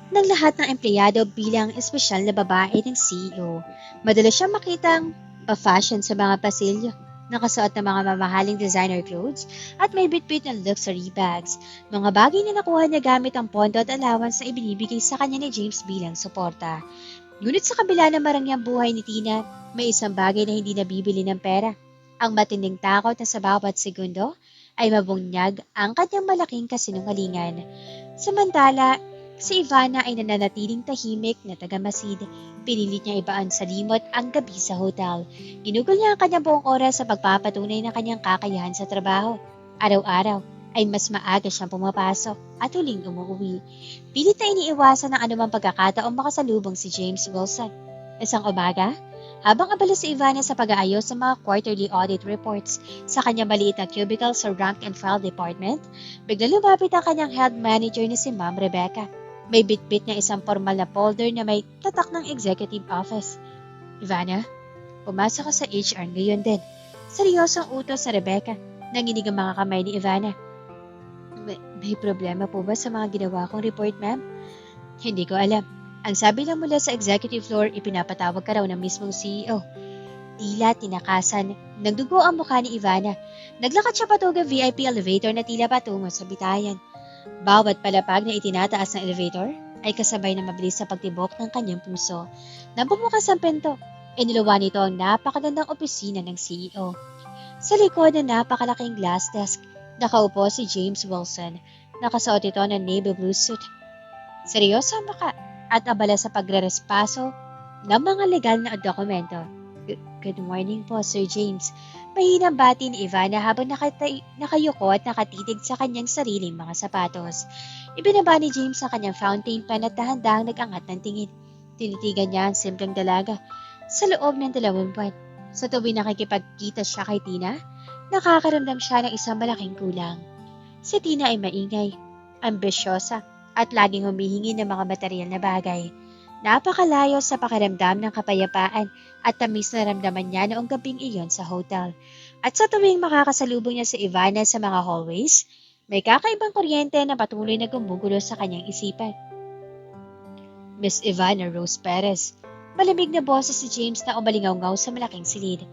ng lahat ng empleyado bilang espesyal na babae ng CEO. Madalas siya makitang pa-fashion sa mga pasilyo. Nakasuot ng mga mamahaling designer clothes at may bitbit ng luxury bags. Mga bagay na nakuha niya gamit ang pondo at allowance na ibinibigay sa kanya ni James bilang suporta. Ngunit sa kabila ng marangyang buhay ni Tina, may isang bagay na hindi nabibili ng pera. Ang matinding takot na sa bawat segundo ay mabunyag ang kanyang malaking kasinungalingan. Samantala, si Ivana ay nananatiling tahimik na tagamasid. Pinilit niya ibaan sa limot ang gabi sa hotel. Ginugol niya ang kanyang buong oras sa pagpapatunay ng kanyang kakayahan sa trabaho. Araw-araw ay mas maaga siyang pumapasok at huling umuwi. Pilit na iniiwasan ng anumang pagkakataong makasalubong si James Wilson. Isang umaga, habang abala si Ivana sa pag-aayos sa mga quarterly audit reports sa kanyang maliit na cubicle sa rank and file department, bigla lumapit ang kanyang head manager na si Ma'am Rebecca. May bitbit na isang formal na folder na may tatak ng executive office. Ivana, pumasok ka sa HR ngayon din. Seryosong utos sa Rebecca. Nanginig ang mga kamay ni Ivana. May problema po ba sa mga ginawa kong report, ma'am? Hindi ko alam. Ang sabi lang mula sa executive floor, ipinapatawag ka raw ng mismong CEO. Tila tinakasan. Nagdugo ang mukha ni Ivana. Naglakad siya patungo VIP elevator na tila patungo sa bitayan. Bawat palapag na itinataas ng elevator ay kasabay na mabilis sa pagtibok ng kanyang puso. Nang bumukas ang pinto, iniluwa nito ang napakagandang opisina ng CEO. Sa likod ng napakalaking glass desk, nakaupo si James Wilson. Nakasuot ito ng navy blue suit. Seryoso ang mukha at abala sa pagre-respaso ng mga legal na dokumento. Good morning po, Sir James. Mahinang bati ni Ivana habang nakayuko at nakatitig sa kanyang sariling mga sapatos. Ibinaba ni James ang kanyang fountain pen at dahan-dahang nag-angat ng tingin. Tinitigan niya ang simpleng dalaga sa loob ng 2 buwan. Sa tuwing nakikipagkita siya kay Tina, nakakaramdam siya ng isang malaking kulang. Si Tina ay maingay, ambisyosa, at laging humihingi ng mga material na bagay. Napakalayo sa pakiramdam ng kapayapaan at tamis na ramdaman niya noong gabing iyon sa hotel. At sa tuwing makakasalubong niya si Ivana sa mga hallways, may kakaibang kuryente na patuloy na gumugulo sa kanyang isipan. Miss Ivana Rose Perez, malamig na boses si James na umalingaw-ngaw sa malaking silid.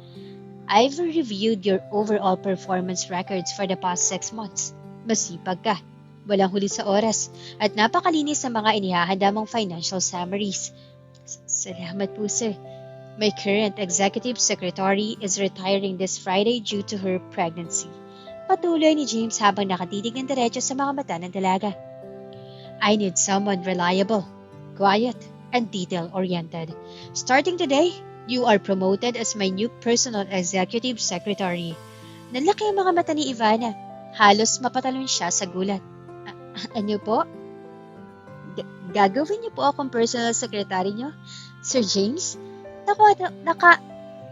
I've reviewed your overall performance records for the past 6 months. Masipag ka. Walang huli sa oras at napakalinis sa mga inihahanda mong financial summaries. Salamat po, sir. My current executive secretary is retiring this Friday due to her pregnancy. Patuloy ni James habang nakatitig ng diretso sa mga mata ng dalaga. I need someone reliable, quiet, and detail-oriented. Starting today, you are promoted as my new personal executive secretary. Nalaki ang mga mata ni Ivana. Halos mapatalon siya sa gulat. Ano po? Gagawin niyo po akong personal secretary niyo, Sir James?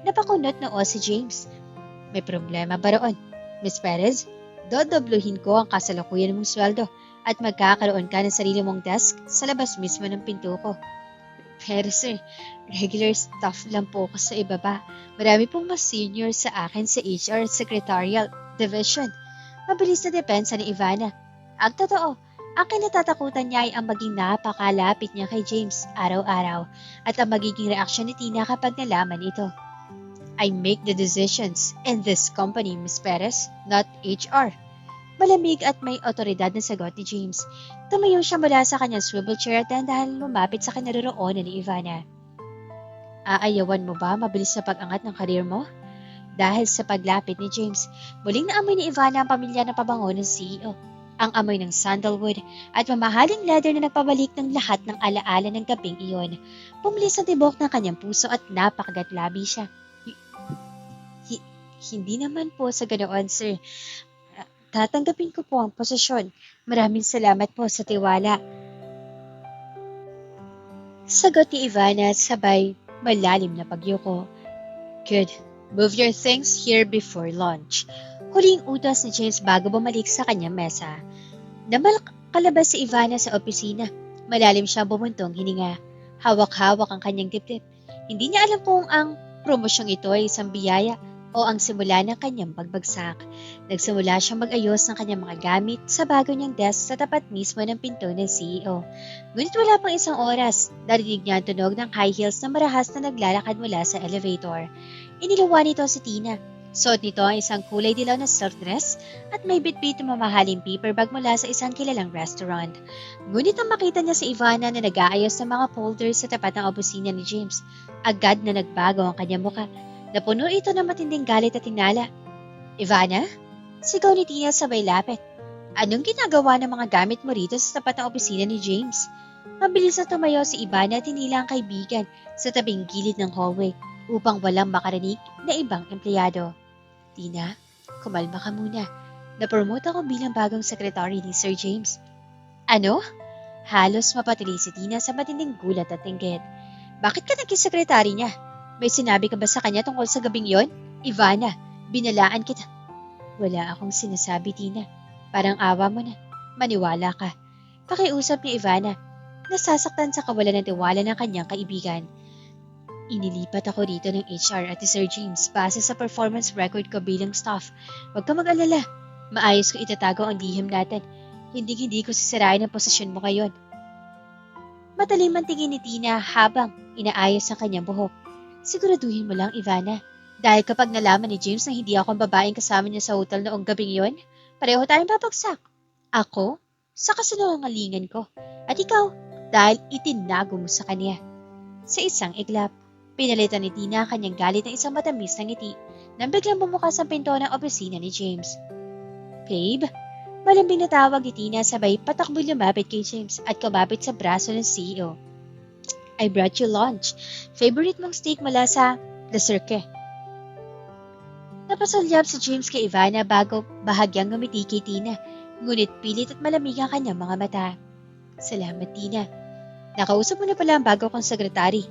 Napakunot na si James. May problema ba roon? Miss Perez, dodobluhin ko ang kasalukuyan mong sweldo at magkakaroon ka ng sarili mong desk sa labas mismo ng pinto ko. Pero sir, regular staff lang po ako sa ibaba. Marami pong mas senior sa akin sa HR Secretarial Division. Mabilis na depensa ni Ivana. Ang totoo, ang kinatatakutan niya ay ang maging napakalapit niya kay James araw-araw at ang magiging reaksyon ni Tina kapag nalaman ito. I make the decisions in this company, Miss Perez, not HR. Malamig at may otoridad na sagot ni James. Tumayo siya mula sa kanyang swivel chair at dahan-dahan lumapit sa kinaroroonan ni Ivana. Aayawan mo ba mabilis sa pag-angat ng karir mo? Dahil sa paglapit ni James, muling naamoy ni Ivana ang pamilya na pabango ng CEO. Ang amoy ng sandalwood at mamahaling leather na nagpabalik ng lahat ng alaala ng gabing iyon. Pumilis sa tibok ng kanyang puso at napakagatlabi siya. Hindi naman po sa ganoon, sir. Tatanggapin ko po ang posisyon. Maraming salamat po sa tiwala. Sagot ni Ivana sabay malalim na pagyuko. Good. Move your things here before lunch. Huling utos ni James bago bumalik sa kanyang mesa. Namalkalabas si Ivana sa opisina. Malalim siya bumuntong hininga. Hawak-hawak ang kanyang dibdib. Hindi niya alam kung ang promosyong ito ay isang biyaya o ang simula ng kanyang pagbagsak. Nagsimula siyang mag-ayos ng kanyang mga gamit sa bago niyang desk sa tapat mismo ng pinto ng CEO. Ngunit wala pang isang oras, narinig niya ang tunog ng high heels na marahas na naglalakad mula sa elevator. Iniluwa nito si Tina. Suot nito ang isang kulay dilaw na silk dress at may bitbit na mamahaling paper bag mula sa isang kilalang restaurant. Ngunit nang makita niya si Ivana na nag-aayos ng mga folders sa tapat ng opisina ni James, agad na nagbago ang kanyang muka. Napuno ito ng matinding galit at hinala. Ivana? Sigaw ni Tina sabay lapit. Anong ginagawa ng mga gamit mo rito sa tapat ng opisina ni James? Mabilis na tumayo si Ivana at hinila ang kaibigan sa tabing gilid ng hallway upang walang makarinig na ibang empleyado. Tina, kumalma ka muna. Napromote ako bilang bagong sekretary ni Sir James. Ano? Halos mapatili si Tina sa matinding gulat at inggit. Bakit ka naging sekretary niya? May sinabi ka ba sa kanya tungkol sa gabing yon? Ivana, binalaan kita. Wala akong sinasabi, Tina. Parang awa mo na. Maniwala ka. Pakiusap ni Ivana. Nasasaktan sa kawalan ng tiwala ng kanyang kaibigan. Inilipat ako rito ng HR at Sir James base sa performance record ko bilang staff. Huwag ka mag-alala. Maayos ko itatago ang lihim natin. Hindi ko sisirain ang posisyon mo ngayon. Matalim ang tingin ni Tina habang inaayos ang kanyang buhok. Siguraduhin mo lang, Ivana. Dahil kapag nalaman ni James na hindi ako ang babaeng kasama niya sa hotel noong gabing yon, pareho tayong babagsak. Ako? Sa kasinungalingan ko. At ikaw? Dahil itinago mo sa kanya. Sa isang iglap, pinalitan ni Tina ang kanyang galit ng isang matamis na ngiti nang biglang bumukas ang pinto ng opisina ni James. Babe? Malambing na tawag ni Tina sabay patakbo lumapit kay James at kumapit sa braso ng CEO. I brought you lunch. Favorite mong steak mula sa The Cirque. Napasulyap si James kay Ivana bago bahagyang ngumiti kay Tina, ngunit pilit at malamig ang kanyang mga mata. Salamat, Tina. Nakausap mo na pala ang bago kong sekretary.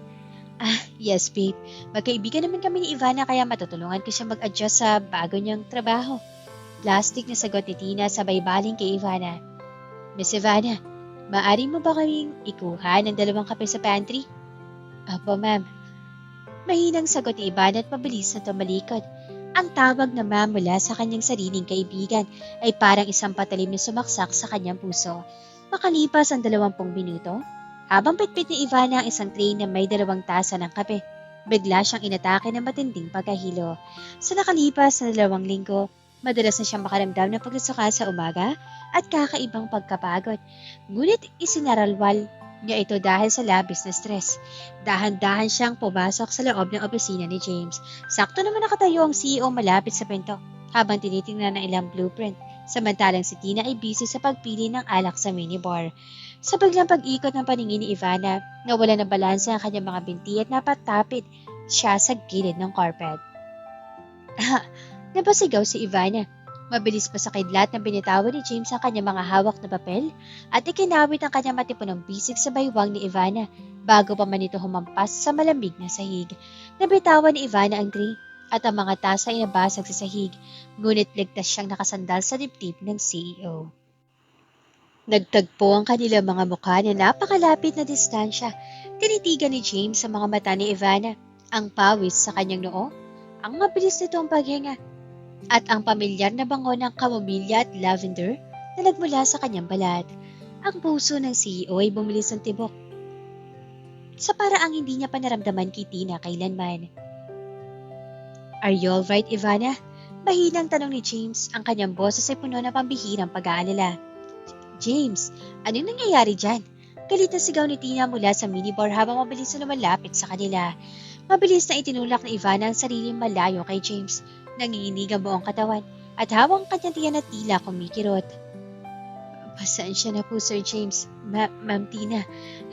Yes, babe. Magkaibigan naman kami ni Ivana kaya matutulungan ko siya mag-adjust sa bago niyang trabaho. Plastic na sagot ni Tina sabay baling kay Ivana. Miss Ivana, maaari mo ba kaming ikuha ng 2 kape sa pantry? Apo, ma'am. Mahinang sagot ni Ivana at mabilis na tumalikod. Ang tawag na ma'am mula sa kanyang sariling kaibigan ay parang isang patalim na sumaksak sa kanyang puso. Makalipas ang 20 minuto, habang pitpit ni Ivana ang isang tray na may 2 tasa ng kape, bigla siyang inatake ng matinding pagkahilo. Sa nakalipas na 2 linggo, madalas na siyang makaramdam ng pagsusuka sa umaga at kakaibang pagkapagod. Ngunit isinaralwal niya ito dahil sa labis na stress. Dahan-dahan siyang pumasok sa loob ng opisina ni James. Sakto naman nakatayo ang CEO malapit sa pinto habang tinitingnan ng ilang blueprint. Samantalang si Tina ay busy sa pagpili ng alak sa minibar. Sa biglang pag-ikot ng paningin ni Ivana, nawala ng balansa ang kanyang mga binti at napatapit siya sa gilid ng carpet. Napasigaw si Ivana. Mabilis pa sa kidlat na binitawan ni James ang kanyang mga hawak na papel at ikinawit ang kanyang matipunong bisig sa baywang ni Ivana bago pa man ito humampas sa malamig na sahig. Nabitawan ni Ivana ang tray at ang mga tasa ay nabasag sa sahig, ngunit ligtas siyang nakasandal sa dibdib ng CEO. Nagtagpo ang kanilang mga mukha na napakalapit na distansya. Tinitigan ni James sa mga mata ni Ivana, ang pawis sa kanyang noo, ang mabilis nitong paghinga, at ang pamilyar na bango ng kamomilya at lavender na nagmula sa kanyang balat. Ang puso ng CEO ay bumilis ng tibok. Sa paraang hindi niya panaramdaman kay Tina kailanman. Are you alright, Ivana? Mahinang tanong ni James, ang kanyang boses ay puno ng pambihirang pag-aalala. James, anong nangyayari dyan? Galit na sigaw ni Tina mula sa minibar habang mabilis na lumalapit sa kanila. Mabilis na itinulak ni Ivana ang sariling malayo kay James. Nanginginig ang buong katawan at hawang kanyang tiyan at tila kumikirot. Pasensya na po, Sir James. Ma'am Tina,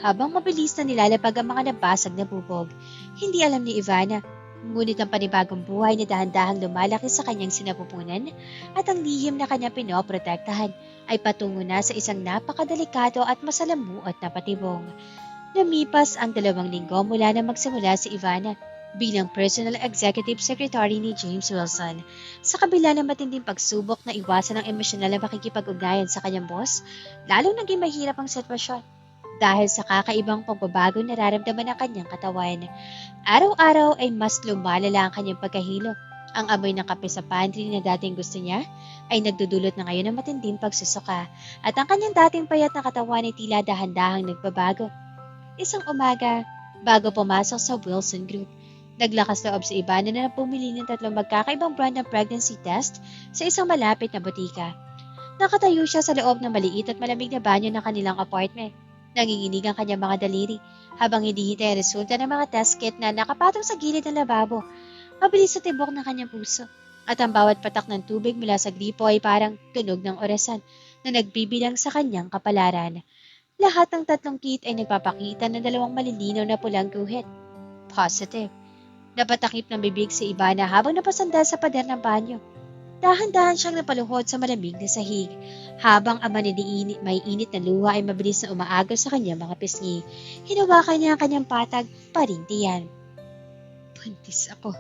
habang mabilis na nilalapag ang mga nabasag na bubog. Hindi alam ni Ivana, ngunit ang panibagong buhay na dahan-dahang lumalaki sa kanyang sinapupunan at ang lihim na kanyang pinoprotektahan ay patungo na sa isang napakadelikado at masalamuot na patibong. Lumipas ang 2 linggo mula na magsimula si Ivana bilang personal executive secretary ni James Wilson. Sa kabila ng matinding pagsubok na iwasan ang emosyonal na makikipag-ugnayan sa kanyang boss, lalong naging mahirap ang sitwasyon dahil sa kakaibang pagbabago nararamdaman ng kanyang katawan. Araw-araw ay mas lumalala ang kanyang pagkahilo. Ang amoy ng kape sa pantry na dating gusto niya ay nagdudulot na ngayon ng matinding pagsusuka at ang kanyang dating payat na katawan ay tila dahan-dahang nagbabago. Isang umaga, bago pumasok sa Wilson Group, Naglakas loob si Ivana na pumili ng 3 magkakaibang brand ng pregnancy test sa isang malapit na butika. Nakatayo siya sa loob ng maliit at malamig na banyo ng kanilang apartment. Nanginginig ang kanyang mga daliri habang hinihintay ang resulta ng mga test kit na nakapatong sa gilid ng lababo. Mabilis sa tibok ng kanyang puso at ang bawat patak ng tubig mula sa gripo ay parang tunog ng orasan na nagbibilang sa kanyang kapalaran. Lahat ng 3 kit ay nagpapakita ng 2 malilinaw na pulang guhit. Positive. Napatakip ng bibig si Ivana habang napasandal sa pader ng banyo. Dahan-dahan siyang napaluhod sa malamig na sahig, habang ang may init na luha ay mabilis na umaagos sa kanyang mga pisngi. Hinawakan niya ang kanyang patag, parintiyan. Buntis ako.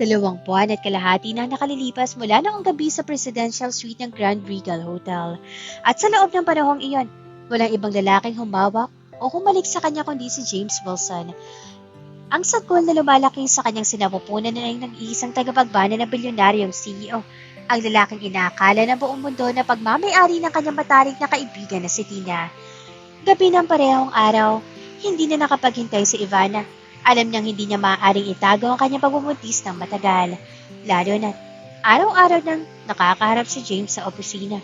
2 buwan at kalahati na nakalilipas mula noong gabi sa presidential suite ng Grand Regal Hotel. At sa loob ng panahong iyon, walang ibang lalaking humawak o humalik sa kanya kundi si James Wilson. Ang sagol na lumalaki sa kanyang sinapupunan na ng isang tagapagbana ng bilyonaryong CEO, ang lalaking inaakala ng buong mundo na pagmamayari ng kanyang matarik na kaibigan na si Tina. Gabi ng parehong araw, hindi na nakapaghintay si Ivana. Alam niyang hindi niya maaaring itago ang kanyang pagbubuntis ng matagal, lalo na araw-araw nang nakakaharap si James sa opisina.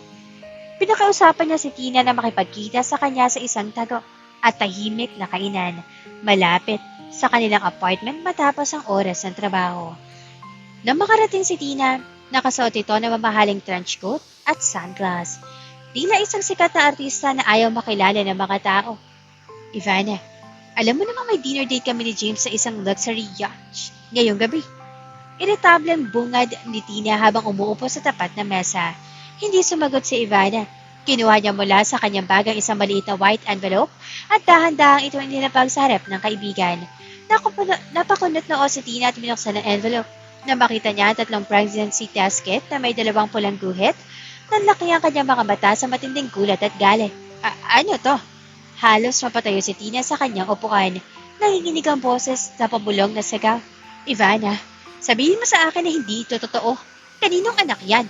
Pinakausapan niya si Tina na makipagkita sa kanya sa isang tago at tahimik na kainan, malapit sa kanilang apartment matapos ang oras ng trabaho. Nang makarating si Tina, nakasuot ito ng mamahaling trench coat at sunglass. Tila isang sikat na artista na ayaw makilala ng mga tao. Ivana, alam mo namang may dinner date kami ni James sa isang luxury yacht ngayong gabi. Iritableng bungad ni Tina habang umuupo sa tapat na mesa. Hindi sumagot si Ivana. Kinuha niya mula sa kanyang bag ang isang maliit na white envelope at dahan-dahang ito inilapag sa harap ng kaibigan. Napakunot na si Tina at binuksan ang envelope. Nang makita niya ang 3 pregnancy test kit na may 2 pulang guhit, nanlaki ang kanyang mga mata sa matinding gulat at galit. Ano to? Halos mapatayo si Tina sa kanyang upuan. Nanginginig ang boses sa pabulong na sigaw. Ivana, sabihin mo sa akin na hindi ito totoo. Kaninong anak yan?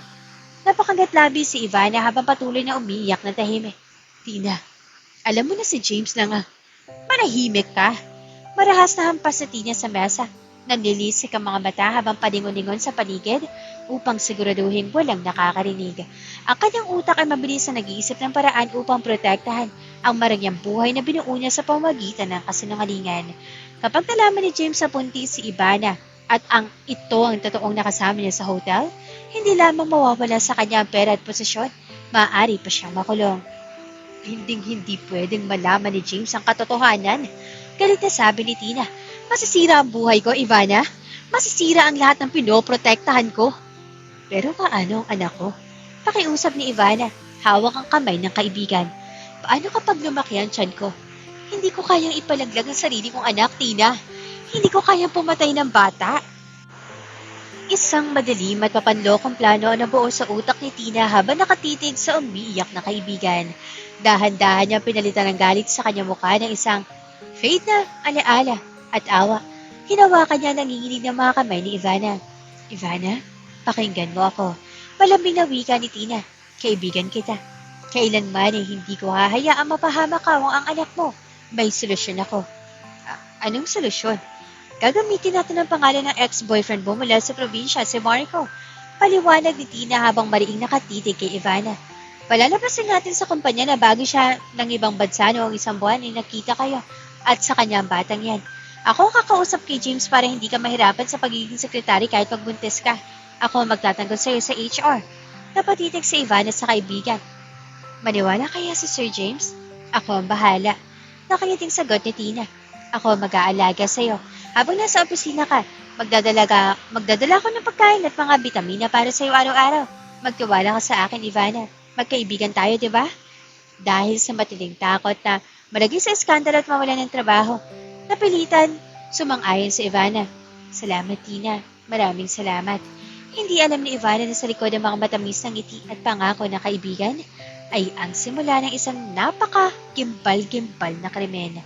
Napakangat labi si Ivana habang patuloy na umiiyak na tahimik. Tina, alam mo na si James na nga. Manahimik ka. Marahas na hampas si Tina sa mesa. Nanlilisik ang mga mata habang paningon-ningon sa paligid upang siguraduhin walang nakakarinig. Ang kanyang utak ay mabilis na nag-iisip ng paraan upang protektahan ang maragyang buhay na binuo niya sa pamamagitan ng kasinungalingan. Kapag nalaman ni James sa buntis si Ivana at ito ang totoong nakasama niya sa hotel, hindi lamang mawawala sa kanya ang pera at posisyon, maaari pa siyang makulong. Hindi pwedeng malaman ni James ang katotohanan. Galit na sabi ni Tina. Masisira ang buhay ko, Ivana. Masisira ang lahat ng pinoprotektahan ko. Pero paano ang anak ko? Pakiusap ni Ivana. Hawak ang kamay ng kaibigan. Paano kapag lumaki ang tiyan ko? Hindi ko kayang ipalaglag ang sarili kong anak, Tina. Hindi ko kayang pumatay ng bata. Isang madilim at mapanlokong plano ang nabuo sa utak ni Tina habang nakatitig sa umiiyak na kaibigan. Dahan-dahan niyang pinalitan ng galit sa kanyang mukha ng isang fade na alaala at awa. Hinawakan niya nanginginig ng mga kamay ni Ivana. Ivana, pakinggan mo ako. Malambing na wika ni Tina. Kaibigan kita. Kailanman ay hindi ko hahayaang mapahamak ka ang anak mo. May solusyon ako. Anong solusyon? Gagamitin natin ang pangalan ng ex-boyfriend mo mula sa probinsya, si Marco. Paliwanag ni Tina habang mariing nakatitig kay Ivana. Palalabasin natin sa kumpanya na bago siya ng ibang bansa noong 1 buwan ay nakita kayo at sa kanyang batang yan. Ako ang kakausap kay James para hindi ka mahirapan sa pagiging sekretary kahit pagbuntis ka. Ako ang magtatanggol sa iyo sa HR. Napatitig si Ivana sa kaibigan. Maniwala kaya si Sir James? Ako ang bahala. Nakangiting sagot ni Tina. Ako ang mag-aalaga sa iyo. Habang nasa opisina ka, magdadala ko ng pagkain at mga bitamina para sa iyo araw-araw. Magtiwala ka sa akin, Ivana. Magkaibigan tayo, di ba? Dahil sa matinding takot na malagay sa iskandalo at mawalan ng trabaho, napilitan, sumang-ayon si Ivana. Salamat, Tina. Maraming salamat. Hindi alam ni Ivana na sa likod ng mga matamis na ngiti at pangako na kaibigan ay ang simula ng isang napaka-gimbal-gimbal na krimen.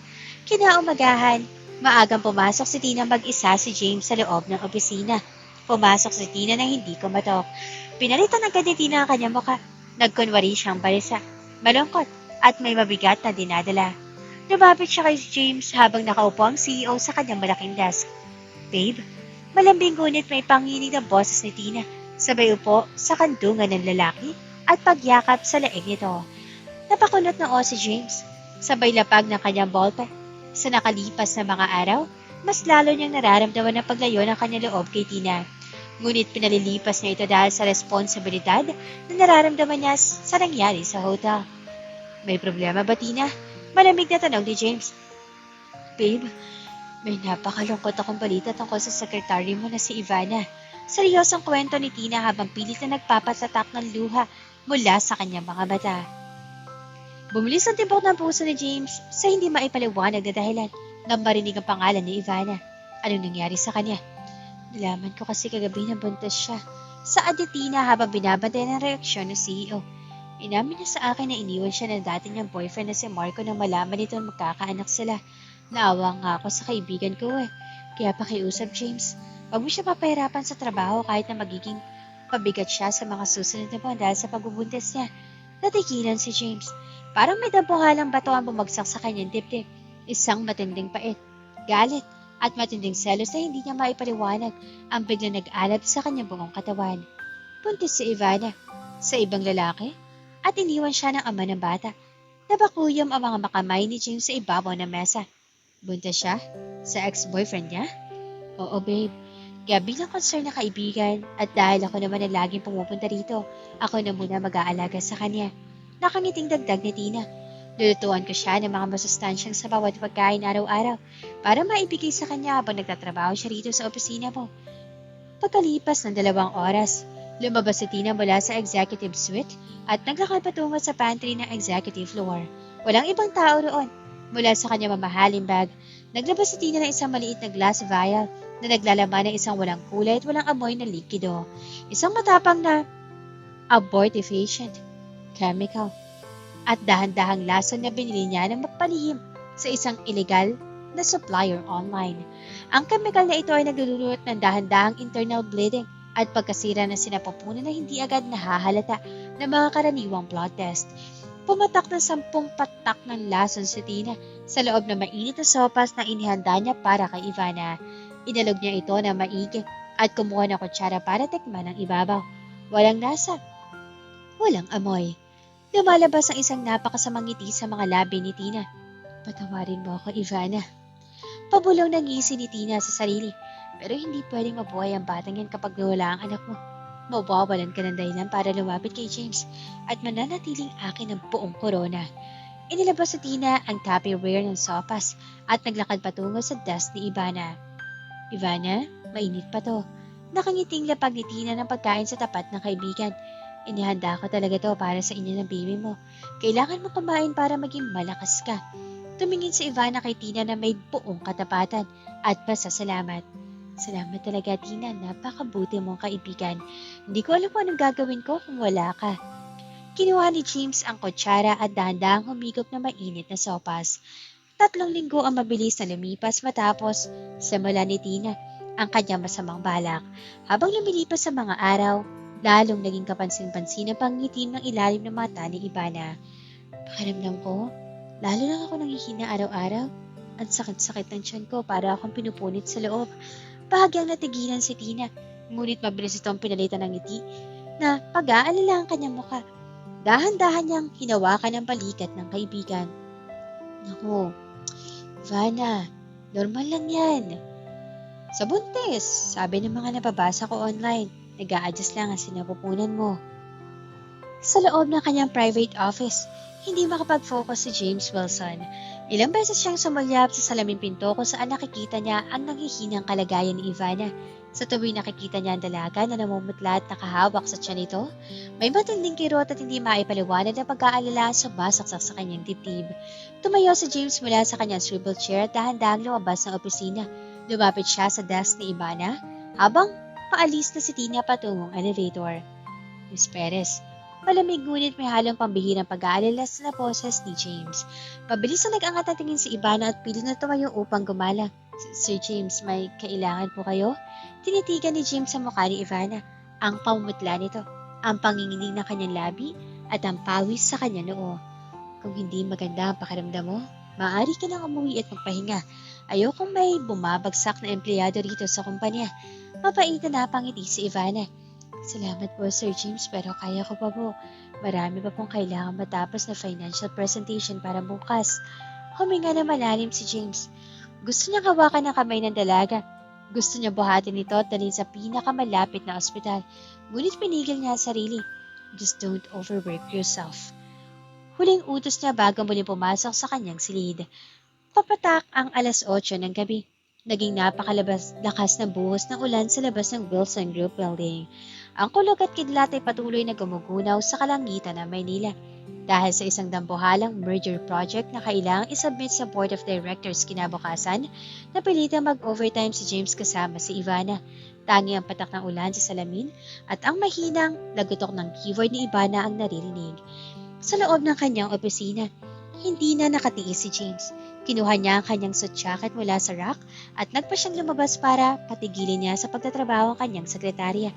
Kinaumagahan, maagang pumasok si Tina mag-isa si James sa loob ng opisina. Pumasok si Tina nang hindi kumatok. Pinalitan agad ni Tina ang kanyang mukha. Nagkunwari siyang balisa, malungkot at may mabigat na dinadala. Lumapit siya kay James habang nakaupo ang CEO sa kanyang malaking desk. Babe, malambing ngunit may panginig na boses ni Tina, sabay upo sa kandungan ng lalaki at pagyakap sa leeg nito. Napakunot na si James, sabay lapag ng kanyang ballpen. Sa nakalipas na mga araw, mas lalo niyang nararamdaman ang paglayo ng kanyang loob kay Tina. Ngunit pinalilipas niya ito dahil sa responsibilidad na nararamdaman niya sa nangyari sa hotel. May problema ba, Tina? Malamig na tanong ni James. Babe, may napakalungkot akong balita tungkol sa sekretary mo na si Ivana. Seryosong kwento ni Tina habang pilit na nagpapatatak ng luha mula sa kanyang mga mata. Bumilis ang tibok ng puso ni James sa hindi maipaliwanag na dahilan nang marinig ang pangalan ni Ivana. Anong nangyari sa kanya? Nalaman ko kasi kagabi na buntis siya. Saad ni Tina habang binabantay ng reaksyon ng CEO. Inamin niya sa akin na iniwan siya ng dati niyang boyfriend na si Marco nang malaman nito na magkakaanak sila. Naawa nga ako sa kaibigan ko Kaya pakiusap, James. Huwag mo siya papahirapan sa trabaho kahit na magiging pabigat siya sa mga susunod na buwan dahil sa pagbubuntis niya. Natigilan si James. Parang may dambuhalang bato ang bumagsak sa kanyang dibdib. Isang matinding pait, galit, at matinding selos na hindi niya maipaliwanag ang biglang nag-alab sa kanyang buong katawan. Buntis si Ivana sa ibang lalaki at iniwan siya ng ama ng bata. Nabakuyom ang mga makamay ni James sa ibabaw ng mesa. Buntis siya sa ex-boyfriend niya? Oo, babe. Kaya bilang concern na kaibigan at dahil ako naman ang laging pumupunta rito, ako na muna mag-aalaga sa kanya. Nakangiting dagdag ni Tina. Lulutuan ko siya ng mga masustansyang sa bawat pagkain araw-araw para maibigay sa kanya habang nagtatrabaho siya rito sa opisina mo. Pagkalipas ng 2 oras, lumabas si Tina mula sa executive suite at naglakad patungo sa pantry ng executive floor. Walang ibang tao roon. Mula sa kanyang mamahaling bag, naglabas si Tina ng isang maliit na glass vial na naglalaman ng isang walang kulay at walang amoy na likido. Isang matapang na abortifacient chemical at dahan-dahang lason na binili niya na magpalihim sa isang illegal na supplier online. Ang chemical na ito ay naglululot ng dahan-dahang internal bleeding at pagkasira ng sinapupunan na hindi agad nahahalata ng mga karaniwang blood test. Pumatak ng 10 patak ng lason si Tina sa loob ng mainit na sopas na inihanda niya para kay Ivana. Inalog niya ito na maigi at kumuha ng kutsara para tikman ang ibabaw. Walang lasa, walang amoy. Lumalabas ang isang napakasamang ngiti sa mga labi ni Tina. Patawarin mo ako, Ivana. Pabulong ng ngisi ni Tina sa sarili. Pero hindi pwedeng mabuhay ang batang yan kapag nawala ang anak mo. Mawawalan ka ng dahilan para lumapit kay James at mananatiling akin ang buong korona. Inilabas sa Tina ang Tupperware ng sopas at naglakad patungo sa desk ni Ivana. Ivana, mainit pa to. Nakangiting lapag ni Tina ng pagkain sa tapat ng kaibigan. Inihanda ko talaga to para sa inyo ng baby mo. Kailangan mo kumain para maging malakas ka. Tumingin si Ivana kay Tina na may buong katapatan at pasasalamat. Salamat talaga, Tina. Napakabuti mong kaibigan. Hindi ko alam kung anong gagawin ko kung wala ka. Kinuha ni James ang kutsara at dahan-dahang humigop na mainit na sopas. 3 linggo ang mabilis na lumipas matapos simula ni Tina ang kanyang masamang balak. Habang lumilipas sa mga araw, lalong naging kapansin-pansin ang pangitim ng ilalim ng mata ni Ivana. Pakiramdam ko, lalo lang ako nanghihina araw-araw. Ang sakit-sakit ng tiyan ko para akong pinupunit sa loob. Bahagyang natigilan si Tina, ngunit mabilis itong pinalitan ng ngiti na pag-aalala ang kanyang muka. Dahan-dahan niyang hinawakan ang balikat ng kaibigan. Naku, Ivana, normal lang yan. Sa buntis, sabi ng mga nababasa ko online, nag-a-adjust lang ang sinapupunan mo. Sa loob ng kanyang private office, hindi makapag-focus si James Wilson. Ilang beses siyang sumulyap sa salaming pinto kung saan nakikita niya ang nanghihinang kalagayan ni Ivana. Sa tuwing nakikita niya ang dalaga na namumutla at nakahawak sa tiyan nito, may matinding kirot at hindi maipaliwanag na pag-aalala sa sumasaksak sa kanyang dibdib. Tumayo si James mula sa kanyang swivel chair at dahan-dahang lumabas ng opisina. Lumapit siya sa desk ni Ivana habang paalis na si Tina patungong elevator. Miss Perez, malamig ngunit may halong pambihirang pag-aalala sa boses ni James. Pabilis na nag-angat na tingin si Ivana at pilit na tumayo upang gumala. Sir James, may kailangan po kayo? Tinitigan ni James sa mukha ni Ivana. Ang pamumutla nito, ang panginginig ng kanyang labi at ang pawis sa kanyang noo. Kung hindi maganda ang pakiramdam mo, Maaari ka nang umuwi at magpahinga. Ayokong may bumabagsak na empleyado rito sa kumpanya. Mapait na napangiti si Ivana. Salamat po, Sir James, pero kaya ko pa po. Marami pa pong kailangan matapos na financial presentation para bukas. Huminga na malalim si James. Gusto niyang hawakan ng kamay ng dalaga. Gusto niya buhatin ito at dalhin sa pinakamalapit na ospital. Ngunit pinigil niya ang sarili. Just don't overwork yourself. Huling utos niya bago muling pumasok sa kanyang silid. Papatak ang 8:00 ng gabi. Naging napakalakas ng buhos ng ulan sa labas ng Wilson Group Building. Ang kulog at kidlat ay patuloy na gumugunaw sa kalangitan ng Maynila. Dahil sa isang dambuhalang merger project na kailangang isubmit sa Board of Directors kinabukasan, napilitang mag-overtime si James kasama si Ivana. Tangi ang patak ng ulan sa salamin at ang mahinang lagutok ng keyboard ni Ivana ang naririnig. Sa loob ng kanyang opisina, hindi na nakatiis si James. Kinuha niya ang kanyang suit jacket mula sa rack at nagpa siyang lumabas para patigilin niya sa pagtatrabaho ang kanyang sekretarya.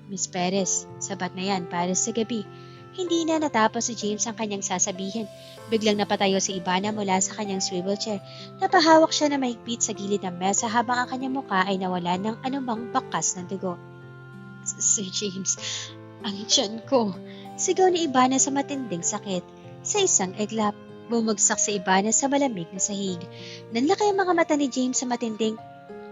Miss Perez, sapat na yan para sa gabi. Hindi na natapos si James ang kanyang sasabihin. Biglang napatayo si Ivana mula sa kanyang swivel chair. Napahawak siya na mahigpit sa gilid ng mesa habang ang kanyang mukha ay nawalan ng anumang bakas ng dugo. Sir James, ang tiyan ko. Sigaw ni Ivana sa matinding sakit. Sa isang iglap, bumagsak si Ivana sa malamig na sahig. Nanlaki ang mga mata ni James sa matinding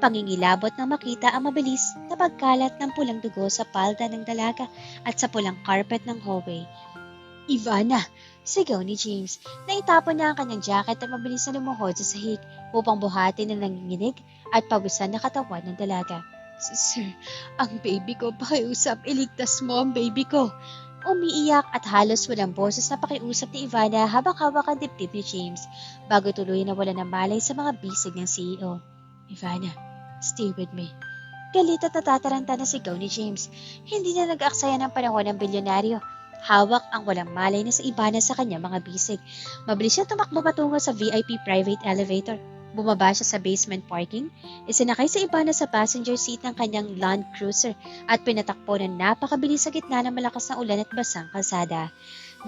pangingilabot nang makita ang mabilis na pagkalat ng pulang dugo sa palda ng dalaga at sa pulang carpet ng hallway. Ivana! Sigaw ni James. Naitapon niya ang kanyang jacket at mabilis na lumuhod sa sahig upang buhatin ang nanginginig at pawisan na katawan ng dalaga. Sir, ang baby ko, pakiusap, iligtas mo ang baby ko. Umiiyak at halos walang boses na pakiusap ni Ivana habang hawak ang dibdib ni James bago tuloy na wala ng malay sa mga bisig ng CEO. Ivana, stay with me. Galit at natataranta na sigaw ni James. Hindi na nag-aksaya ng panahon ng bilyonaryo. Hawak ang walang malay na sa Ivana sa kanya mga bisig. Mabilis siya tumakbo patungo sa VIP private elevator. Bumaba siya sa basement parking, isinakay si Ivana sa passenger seat ng kanyang Land Cruiser at pinatakbo ng napakabilis sa gitna ng malakas na ulan at basang kalsada.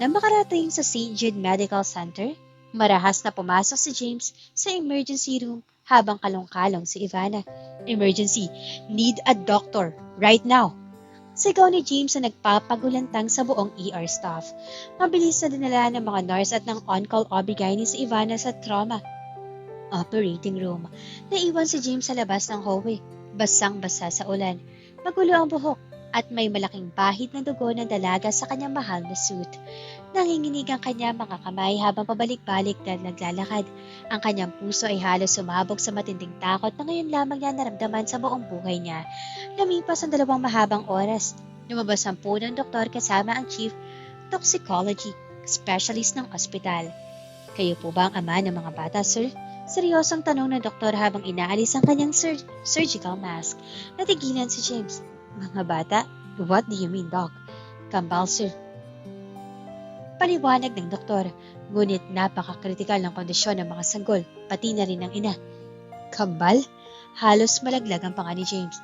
Nang makarating sa St. Jude Medical Center, marahas na pumasok si James sa emergency room habang kalong-kalong si Ivana. Emergency, need a doctor, right now. Sigaw ni James na nagpapagulantang sa buong ER staff. Mabilis na dinala ng mga nurse at ng on-call OB-GYN si Ivana sa trauma operating room. Naiwan si James sa labas ng hallway, basang-basa sa ulan. Magulo ang buhok at may malaking bahid ng dugo ng dalaga sa kanyang mahal na suit. Nanginginig ang kanyang mga kamay habang pabalik-balik na naglalakad. Ang kanyang puso ay halos sumabog sa matinding takot na ngayon lamang niya naramdaman sa buong buhay niya. Lumipas ang 2 mahabang oras. Lumabas ang punong doktor kasama ang chief toxicology specialist ng ospital. Kayo po ba ang ama ng mga bata, sir? Seryosong tanong ng doktor habang inaalis ang kanyang surgical mask. Natigilan si James. Mga bata? What do you mean, Doc? Kambal, sir. Paliwanag ng doktor, ngunit napaka-kritikal ng kondisyon ng mga sanggol, pati na rin ng ina. Kambal? Halos malaglag ang panga ni James.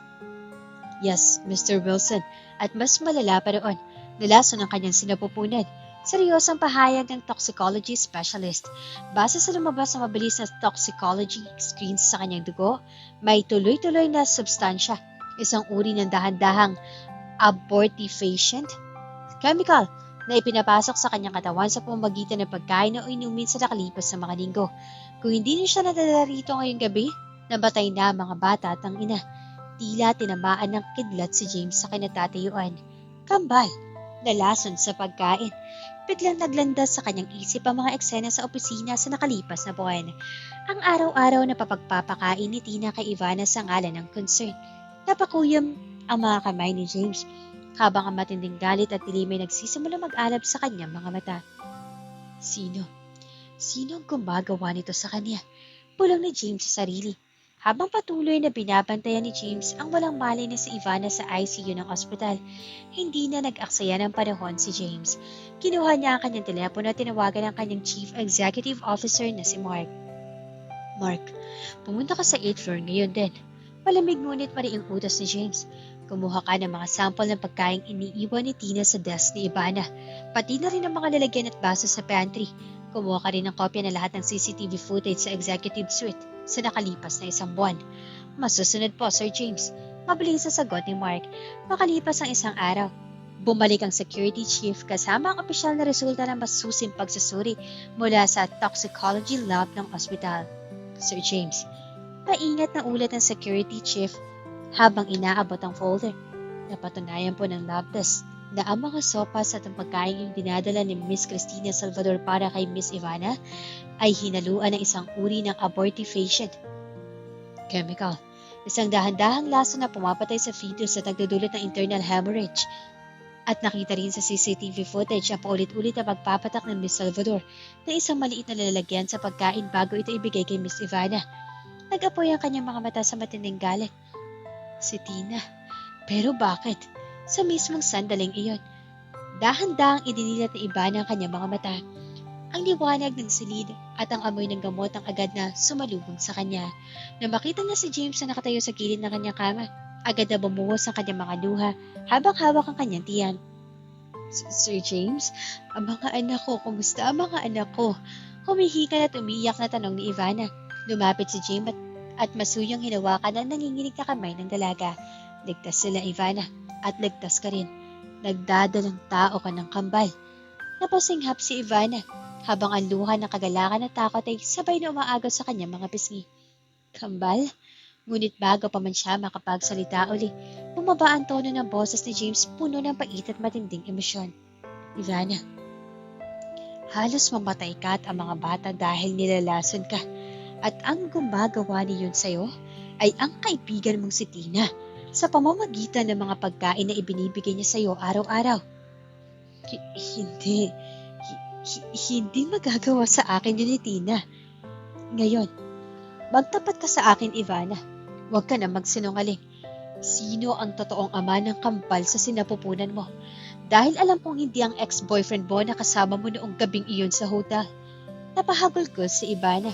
Yes, Mr. Wilson, at mas malala pa roon. Nalason ang kanyang sinapupunan. Seryosong pahayag ng toxicology specialist. Base sa lumabas na mabilis na toxicology screens sa kanyang dugo, may tuloy-tuloy na substansya, isang uri ng dahan-dahang abortifacient chemical na ipinapasok sa kanyang katawan sa pamamagitan ng pagkain o inumin sa nakalipas na mga linggo. Kung hindi niyo siya nadala rito ngayong gabi, nabatay na ang mga bata at ang ina. Tila tinamaan ng kidlat si James sa kinatatayuan. Kambal, nalason sa pagkain. Biglang naglandas sa kanyang isip ang mga eksena sa opisina sa nakalipas na buwan. Ang araw-araw na papagpapakain ni Tina kay Ivana sa ngalan ng concern. Napakuyom ang mga kamay ni James habang ang matinding galit at dilim ay nagsisimula mag-alab sa kanyang mga mata. Sino? Sino ang gumagawa nito sa kanya? Bulong ni James sa sarili. Habang patuloy na binabantayan ni James ang walang malay na si Ivana sa ICU ng ospital, hindi na nag-aksaya ng panahon si James. Kinuha niya ang kanyang telepono at tinawagan ang kanyang Chief Executive Officer na si Mark. Mark, pumunta ka sa 8th floor ngayon din. Malamig ngunit mariing utos ni James. Kumuha ka ng mga sample ng pagkaing iniiwan ni Tina sa desk ni Ivana, pati na rin ang mga lalagyan at baso sa pantry. Kumuha ka rin ng kopya ng lahat ng CCTV footage sa executive suite sa nakalipas na 1 buwan. Masusunod po, Sir James. Mabilis sa sagot ni Mark. Makalipas ang 1 araw. Bumalik ang security chief kasama ang opisyal na resulta ng masusing pagsusuri mula sa toxicology lab ng ospital. Sir James, maingat na ulat ng security chief habang inaabot ang folder. Napatunayan po ng lab test na ang mga sopas at ang pagkain yung dinadala ni Miss Cristina Salvador para kay Miss Ivana ay hinaluan ng isang uri ng abortifacient chemical. Isang dahan-dahang laso na pumapatay sa fetus at nagdudulot ng internal hemorrhage. At nakita rin sa CCTV footage ang paulit-ulit na pagpapatak ng Miss Salvador na isang maliit na lalagyan sa pagkain bago ito ibigay kay Miss Ivana. Nag-apoy ang kanyang mga mata sa matinding galit. Si Tina. Pero bakit? Sa mismong sandaling iyon. Dahan-dahang idinilat ni Ivana ang kanyang mga mata. Ang liwanag ng silid at ang amoy ng gamot ang agad na sumalubong sa kanya. Nang makita niya si James na nakatayo sa gilid ng kanyang kama, agad na bumuhos ang kanyang mga luha habang hawak ang kanyang tiyan. Sir James, ang mga anak ko, kumusta ang mga anak ko? Humihikan at umiiyak na tanong ni Ivana. Lumapit si James at masuyang hinawakan ang nanginginig na kamay ng dalaga. Ligtas sila, Ivana, at ligtas ka rin. Nagdadalang tao ka ng kambal. Napasinghap si Ivana habang ang luha ng kagalakan at takot ay sabay na umaagaw sa kanyang mga pisngi. Kambal? Ngunit bago pa man siya makapagsalita uli, bumaba ang tono ng boses ni James puno ng pait at matinding emosyon. Ivana, halos mamatay ka at ang mga bata dahil nilalason ka. At ang gumagawa niyon sa'yo ay ang kaibigan mong si Tina sa pamamagitan ng mga pagkain na ibinibigay niya sa'yo araw-araw. Hindi magagawa sa akin yun ni Tina. Ngayon, magtapat ka sa akin, Ivana. Huwag ka na magsinungaling. Sino ang totoong ama ng kambal sa sinapupunan mo? Dahil alam kong hindi ang ex-boyfriend mo na kasama mo noong gabing iyon sa hotel. Napahagol ko si Ivana.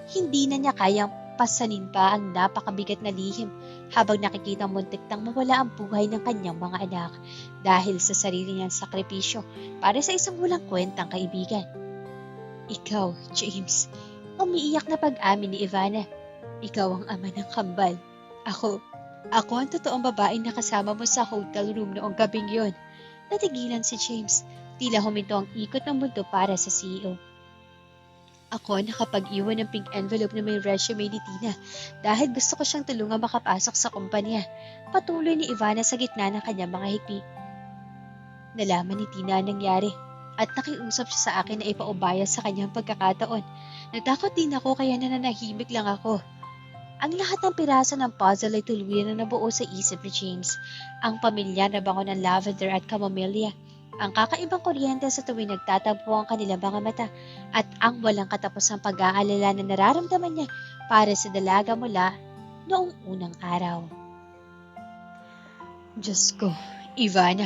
Hindi na niya kayang pasanin pa ang napakabigat na lihim habang nakikita muntik nang mawala ang buhay ng kanyang mga anak dahil sa sarili niyang sakripisyo para sa isang walang kwentang kaibigan. Ikaw, James, umiiyak na pag-amin ni Ivana. Ikaw ang ama ng kambal. Ako ang totoong babae na kasama mo sa hotel room noong gabing yon. Natigilan si James. Tila huminto ang ikot ng mundo para sa CEO. Ako nakapag-iwan ng pink envelope na may resume ni Tina dahil gusto ko siyang tulungan makapasok sa kumpanya. Patuloy ni Ivana sa gitna ng kanyang mga hikbi. Nalaman ni Tina ang nangyari at nakiusap siya sa akin na ipaubaya sa kanyang pagkakataon. Natakot din ako kaya nananahimik lang ako. Ang lahat ng piraso ng puzzle ay tuluyan na nabuo sa isip ni James. Ang pamilya na bango ng lavender at chamomilla. Ang kakaibang kuryente sa tuwing nagtatampo ang kanilang mga mata at ang walang katapusang pag-aalala na nararamdaman niya para sa dalaga mula noong unang araw. Diyos ko, Ivana,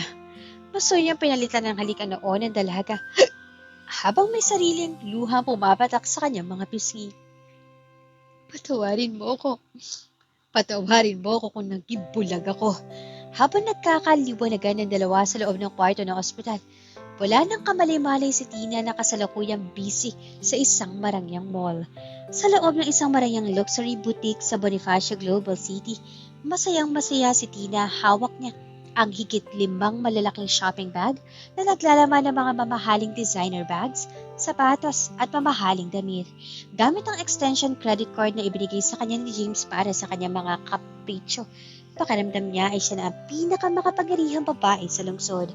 gusto niyang pinalitan ng halikan noon ng dalaga habang may sariling luhang pumapatak sa kanyang mga pisngi. Patawarin mo ko kung naging bulag ako. Habang nagkakaliwanagan ng dalawa sa loob ng kwarto ng ospital, wala nang kamalay-malay si Tina na kasalukuyang busy sa isang marangyang mall. Sa loob ng isang marangyang luxury boutique sa Bonifacio Global City, masayang-masaya si Tina. Hawak niya ang higit 5 malalaking shopping bag na naglalaman ng mga mamahaling designer bags, sapatos at mamahaling damit. Gamit ang extension credit card na ibinigay sa kanya ni James para sa kanyang mga kapritsyo, pakiramdam niya ay siya na ang pinakamakapangyarihang babae sa lungsod.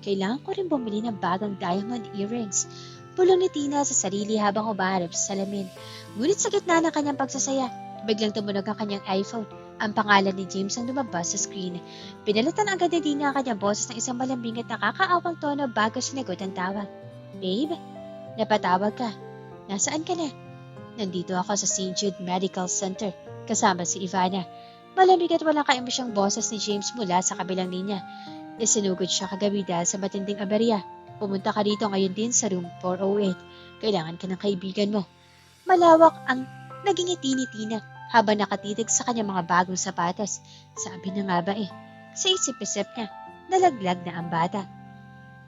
Kailangan ko rin bumili ng bagang diamond earrings. Bulong ni Tina sa sarili habang umaharap sa salamin. Ngunit sa gitna ng kanyang pagsasaya, biglang tumunog ang kanyang iPhone. Ang pangalan ni James ang lumabas sa screen. Pinalitan agad ni Tina ang kanyang boses ng isang malambing at nakakaawang tono bago sinagot ang tawag. Babe, napatawag ka. Nasaan ka na? Nandito ako sa St. Jude Medical Center kasama si Ivana. Malamig at walang kaemosyong boses ni James mula sa kabilang linya. Isinugod siya kagabi dahil sa matinding aberya. Pumunta ka dito ngayon din sa room 408. Kailangan ka ng kaibigan mo. Malawak ang naging ngiti ni Tina habang nakatitig sa kanyang mga bagong sapatos. Sabi na nga ba Sa isip-isip niya, nalaglag na ang bata.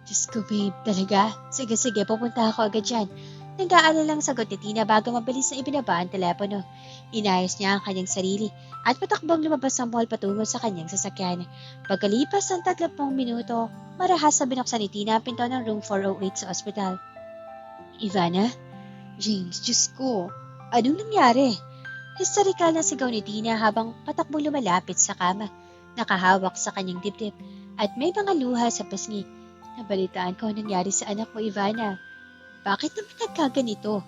Diyos ko, babe, talaga? Sige, pupunta ako agad dyan. Nag-aalala lang sagot ni Tina bago mabilis na ibinaba ang telepono. Inayos niya ang kanyang sarili at patakbong lumabas ng mall patungo sa kanyang sasakyan. Pagkalipas ng 30 minuto, marahas na binuksan ni Tina ang pinto ng room 408 sa ospital. Ivana? James, Diyos ko, anong nangyari? Historical na sigaw ni Tina habang patakbong lumalapit sa kama, nakahawak sa kanyang dibdib at may mga luha sa pisngi. Nabalitaan ko ang nangyari sa anak mo, Ivana. Bakit naman nagkaganito?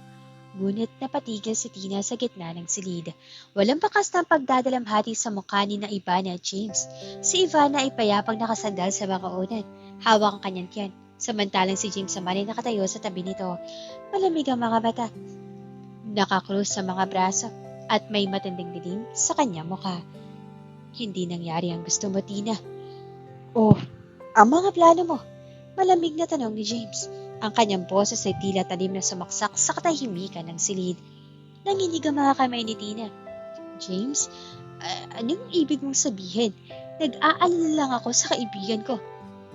Ngunit napatigil si Tina sa gitna ng silid. Walang bakas ng pagdadalamhati sa mukha ni na Ivana at James. Si Ivana ay payapang nakasandal sa mga unan, hawak ang kanyang tiyan. Samantalang si James naman ay nakatayo sa tabi nito. Malamig ang mga mata, nakakrus sa mga braso, at may matinding dilim sa kanyang mukha. Hindi nangyari ang gusto mo, Tina. Oh, ang mga plano mo? Malamig na tanong ni James. Ang kanyang boses ay tila talim na sumaksak sa katahimikan ng silid. Nanginig ang mga kamay ni Tina. James, anong ibig mong sabihin? Nag-aalala lang ako sa kaibigan ko.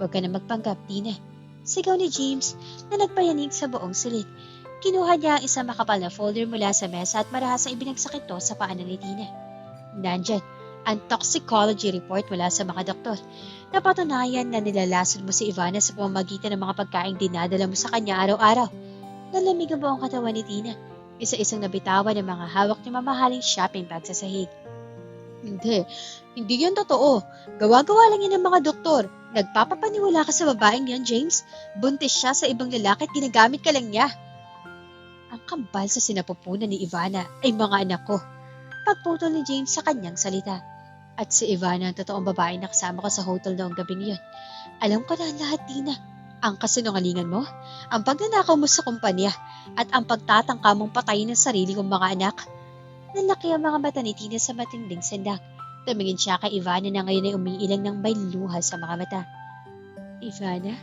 Huwag ka na magpanggap, Tina. Sigaw ni James na nagpayanig sa buong silid. Kinuha niya ang isang makapal na folder mula sa mesa at marahas na ibinagsak ito sa paanan ni Tina. Nandyan, ang toxicology report mula sa mga doktor. Napatunayan na nilalason mo si Ivana sa pamamagitan ng mga pagkaing dinadala mo sa kanya araw-araw. Nalamig ang buong katawan ni Tina. Isa-isang nabitawan ng mga hawak niya mamahaling shopping bag sa sahig. Hindi yan totoo. Gawa-gawa lang yan ng mga doktor. Nagpapapaniwala ka sa babaeng yan, James. Buntis siya sa ibang lalaki at ginagamit ka lang niya. Ang kambal sa sinapupunan ni Ivana ay mga anak ko. Pagputol ni James sa kanyang salita. At si Ivana ang totoong babae na kasama ko sa hotel noong gabing iyon. Alam ko na ang lahat, Tina. Ang kasinungalingan mo, ang pagnanakaw mo sa kumpanya, at ang pagtatangka mong patayin ng sarili kong mga anak. Nalaki ang mga mata ni Tina sa matinding sendak. Tumingin siya kay Ivana na ngayon ay umiilang ng may luha sa mga mata. Ivana?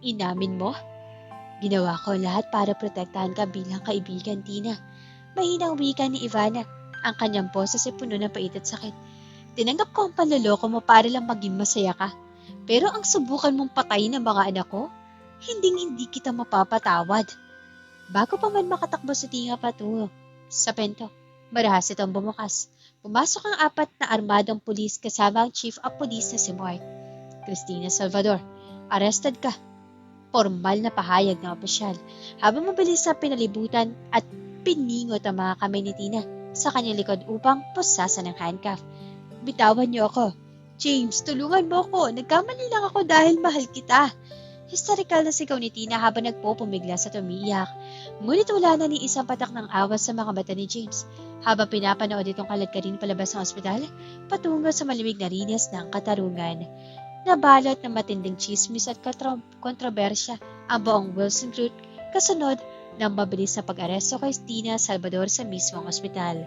Inamin mo? Ginawa ko lahat para protektahan ka bilang kaibigan, Tina. Mahinang wika ni Ivana. Ang kanyang boses ay puno ng pait at sakit. Tinanggap ko ang panloloko mo para lang maging masaya ka. Pero ang subukan mong patayin ng mga anak ko, hindi kita mapapatawad. Bago pa man makatakbo sa tinga patungo sa pento, marahas itong bumukas. Pumasok ang 4 na armadong pulis kasama ang chief of police na si Mark. Cristina Salvador, arrested ka. Formal na pahayag ng opisyal habang mabilis sa pinalibutan at piningot ang mga kamay ni Tina sa kanyang likod upang pusasan ng handcuff. Bitawan niyo ako. James, tulungan mo ako. Nagkamali lang ako dahil mahal kita. Historical na sigaw ni Tina habang nagpupumigla sa tumiyak. Ngunit wala na ni isang patak ng awas sa mga mata ni James. Habang pinapanood itong kaladkarin palabas ng ospital, patungo sa malimig na rinas ng katarungan. Nabalot ng matinding chismis at kontrobersya ang buong Wilson Route kasunod ng mabilis na pag-aresto kay Tina Salvador sa mismong ospital.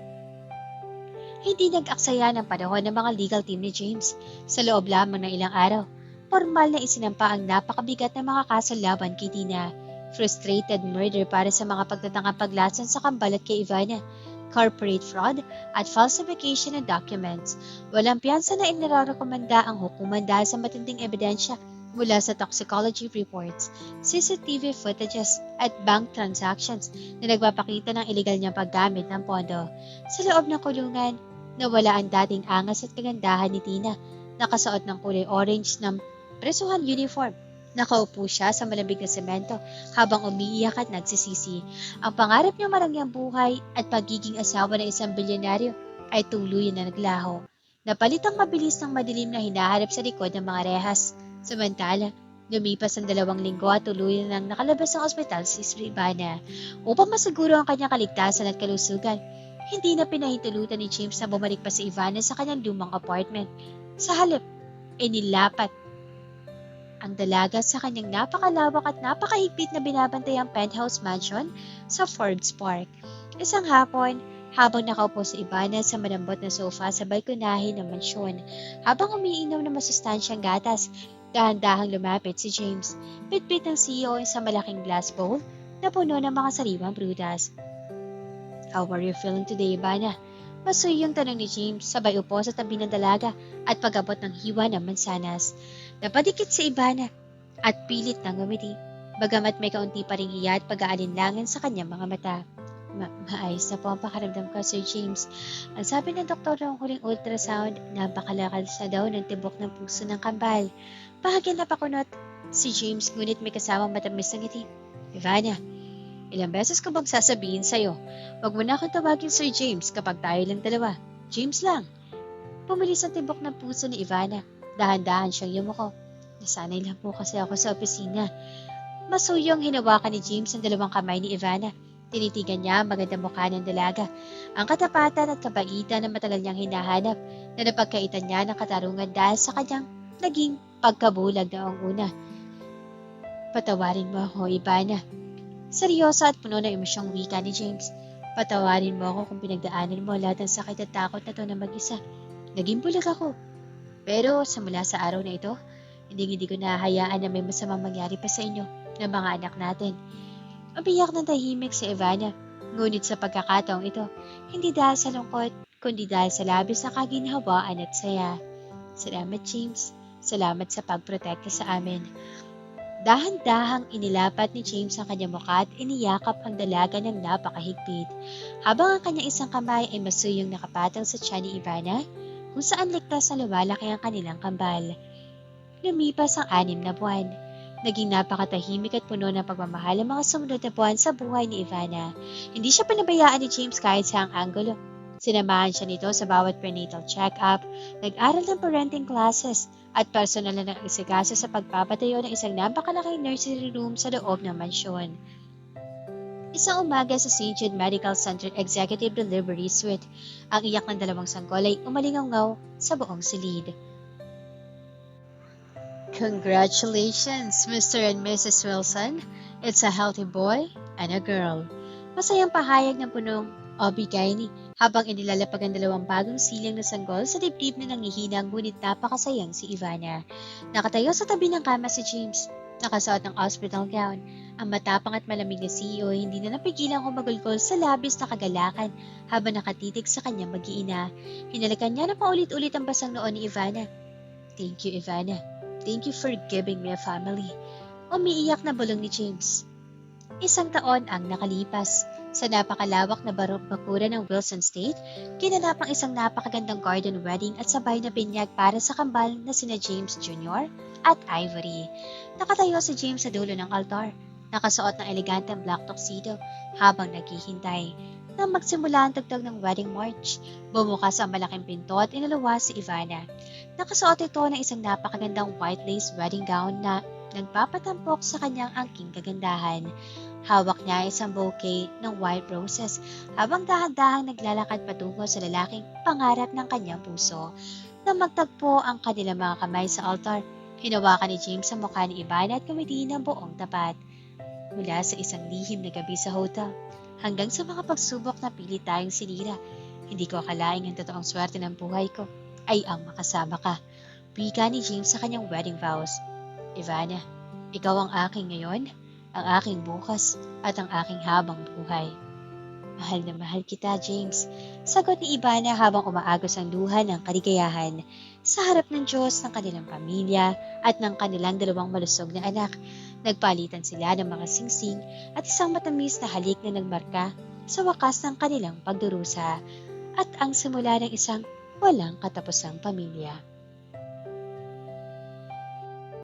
Hindi nag-aksaya ng panahon ng mga legal team ni James. Sa loob lamang ng ilang araw, formal na isinampa ang napakabigat na mga kaso laban kay Tina. Frustrated murder para sa mga pagtatangang paglason sa kambalat kay Ivana, corporate fraud at falsification ng documents. Walang piyansa na inirekomenda ang hukuman dahil sa matinding ebidensya mula sa toxicology reports, CCTV footages at bank transactions na nagpapakita ng illegal niyang paggamit ng pondo. Sa loob ng kulungan, nawala ang dating angas at kagandahan ni Tina. Nakasuot ng kulay orange ng presuhan uniform. Nakaupo siya sa malamig na semento habang umiiyak at nagsisisi. Ang pangarap niyang marangyang buhay at pagiging asawa ng isang bilyonaryo ay tuluyan na naglaho. Napalit ang mabilis ng madilim na hinaharap sa likod ng mga rehas. Samantala, lumipas ang 2 linggo at tuluyan nang nakalabas ng ospital si Ivana. Upang masiguro ang kanyang kaligtasan at kalusugan, hindi na pinahintulutan ni James na bumalik pa si Ivana sa kanyang lumang apartment. Sa halip, inilapat ang dalaga sa kanyang napakalawak at napakahigpit na binabantayang penthouse mansion sa Forbes Park. Isang hapon, habang nakaupo si Ivana sa malambot na sofa sa balkonahe ng mansyon, habang umiinom ng masustansyang gatas, dahan-dahang lumapit si James. Pitpit ng CEO sa malaking glass bowl na puno ng mga sariwang prutas. How are you feeling today, Ivana? Masuy yung tanong ni James, sabay upo sa tabi ng dalaga at pag-abot ng hiwa ng mansanas. Napadikit si Ivana. at pilit na ngumiti. Bagamat may kaunti pa ring hiya at pag-aalinlangan sa kanyang mga mata. Maayos na po ang pakiramdam ko, Sir James. Ang sabi ng doktor ng huling ultrasound, napakalakas na daw ng tibok ng puso ng kambal. Bahagyan na pakunot si James, ngunit may kasamang matamis na ngiti. Ivana, ilang beses ko bang sasabihin sa'yo, wag mo na akong tawagin Sir James kapag tayo lang dalawa. James lang. Pumilis ang tibok ng puso ni Ivana. Dahan-dahan siyang yumuko. Nasanay lang po kasi ako sa opisina. Masuyong hinawakan ni James ang dalawang kamay ni Ivana. Tinitigan niya ang magandang mukha ng dalaga, ang katapatan at kabaitan na matagal niyang hinahanap na napagkaitan niya ng katarungan dahil sa kanyang naging pagkabulag noong una. Patawarin mo ako, Ivana. Seryoso at puno ng emosyong wika ni James. Patawarin mo ako kung pinagdaanan mo lahat ng sakit at takot na to na mag-isa. Naging bulag ako. Pero mula sa araw na ito, hindi ko nahahayaan na may masamang mangyari pa sa inyo ng mga anak natin. Umiyak ng tahimik si Ivana, ngunit sa pagkakataong ito, hindi dahil sa lungkot, kundi dahil sa labis na kaginhawaan at saya. Salamat, James. Salamat sa pagprotekta sa amin. Dahan-dahang inilapat ni James ang kanyang mukha at iniyakap ang dalaga ng napakahigpit, habang ang kanyang isang kamay ay masuyong nakapatang sa tiyan ni Ivana, kung saan ligtas na lumalaki ang kanilang kambal. Lumipas ang 6 na buwan. Naging napakatahimik at puno ng pagmamahal ang mga sumunod na buwan sa buhay ni Ivana. Hindi siya pinabayaan ni James kahit sa ang anggulo. Sinamahan siya nito sa bawat prenatal check-up, nag-aral ng parenting classes, at personal na nag-isigasa sa pagpapatayo ng isang napakalaking nursery room sa loob ng mansyon. Isang umaga sa St. Jude Medical Center Executive Delivery Suite, ang iyak ng dalawang sanggol ay umalingaw sa buong silid. Congratulations, Mr. and Mrs. Wilson. It's a healthy boy and a girl. Masayang pahayag ng punong OB-GYN habang inilalapag ang dalawang bagong silang na sanggol sa dibdib na nangihinang ngunit napakasayang si Ivana. Nakatayo sa tabi ng kama si James. Nakasuot ng hospital gown. Ang matapang at malamig na CEO hindi na napigilang humagulgol sa labis na kagalakan habang nakatitig sa kanyang mag-iina. Hinalikan niya na paulit-ulit ang basang noon ni Ivana. Thank you, Ivana. Thank you for giving me a family. Umiiyak na bulong ni James. 1 taon ang nakalipas. Sa napakalawak na bakuran ng Wilson State, kinanap ang isang napakagandang garden wedding at sabay na binyag para sa kambal na sina James Jr. at Ivory. Nakatayo si James sa dulo ng altar, nakasuot ng eleganteng black tuxedo habang naghihintay. Nang magsimula ang tugtog ng wedding march, bumukas ang malaking pinto at inaluwas si Ivana. Nakasuot ito ng isang napakagandang white lace wedding gown na nagpapatampok sa kanyang angking kagandahan. Hawak niya isang bouquet ng white roses habang dahan-dahang naglalakad patungo sa lalaking pangarap ng kanyang puso. Nang magtagpo ang kanilang mga kamay sa altar, hinawakan ni James ang mukha ni Ivana at kumiti ng buong tapat. Mula sa isang lihim na gabi sa hotel, hanggang sa mga pagsubok na pilit tayong sinira, hindi ko akalaing ang totoong swerte ng buhay ko ay ang makasama ka. Wika ni James sa kanyang wedding vows. Ivana, ikaw ang aking ngayon, ang aking bukas, at ang aking habang buhay. Mahal na mahal kita, James. Sagot ni Ivana habang umaagos ang luha ng kaligayahan sa harap ng Diyos, ng kanilang pamilya, at ng kanilang dalawang malusog na anak. Nagpalitan sila ng mga singsing at isang matamis na halik na nagmarka sa wakas ng kanilang pagdurusa at ang simula ng isang walang katapusang pamilya.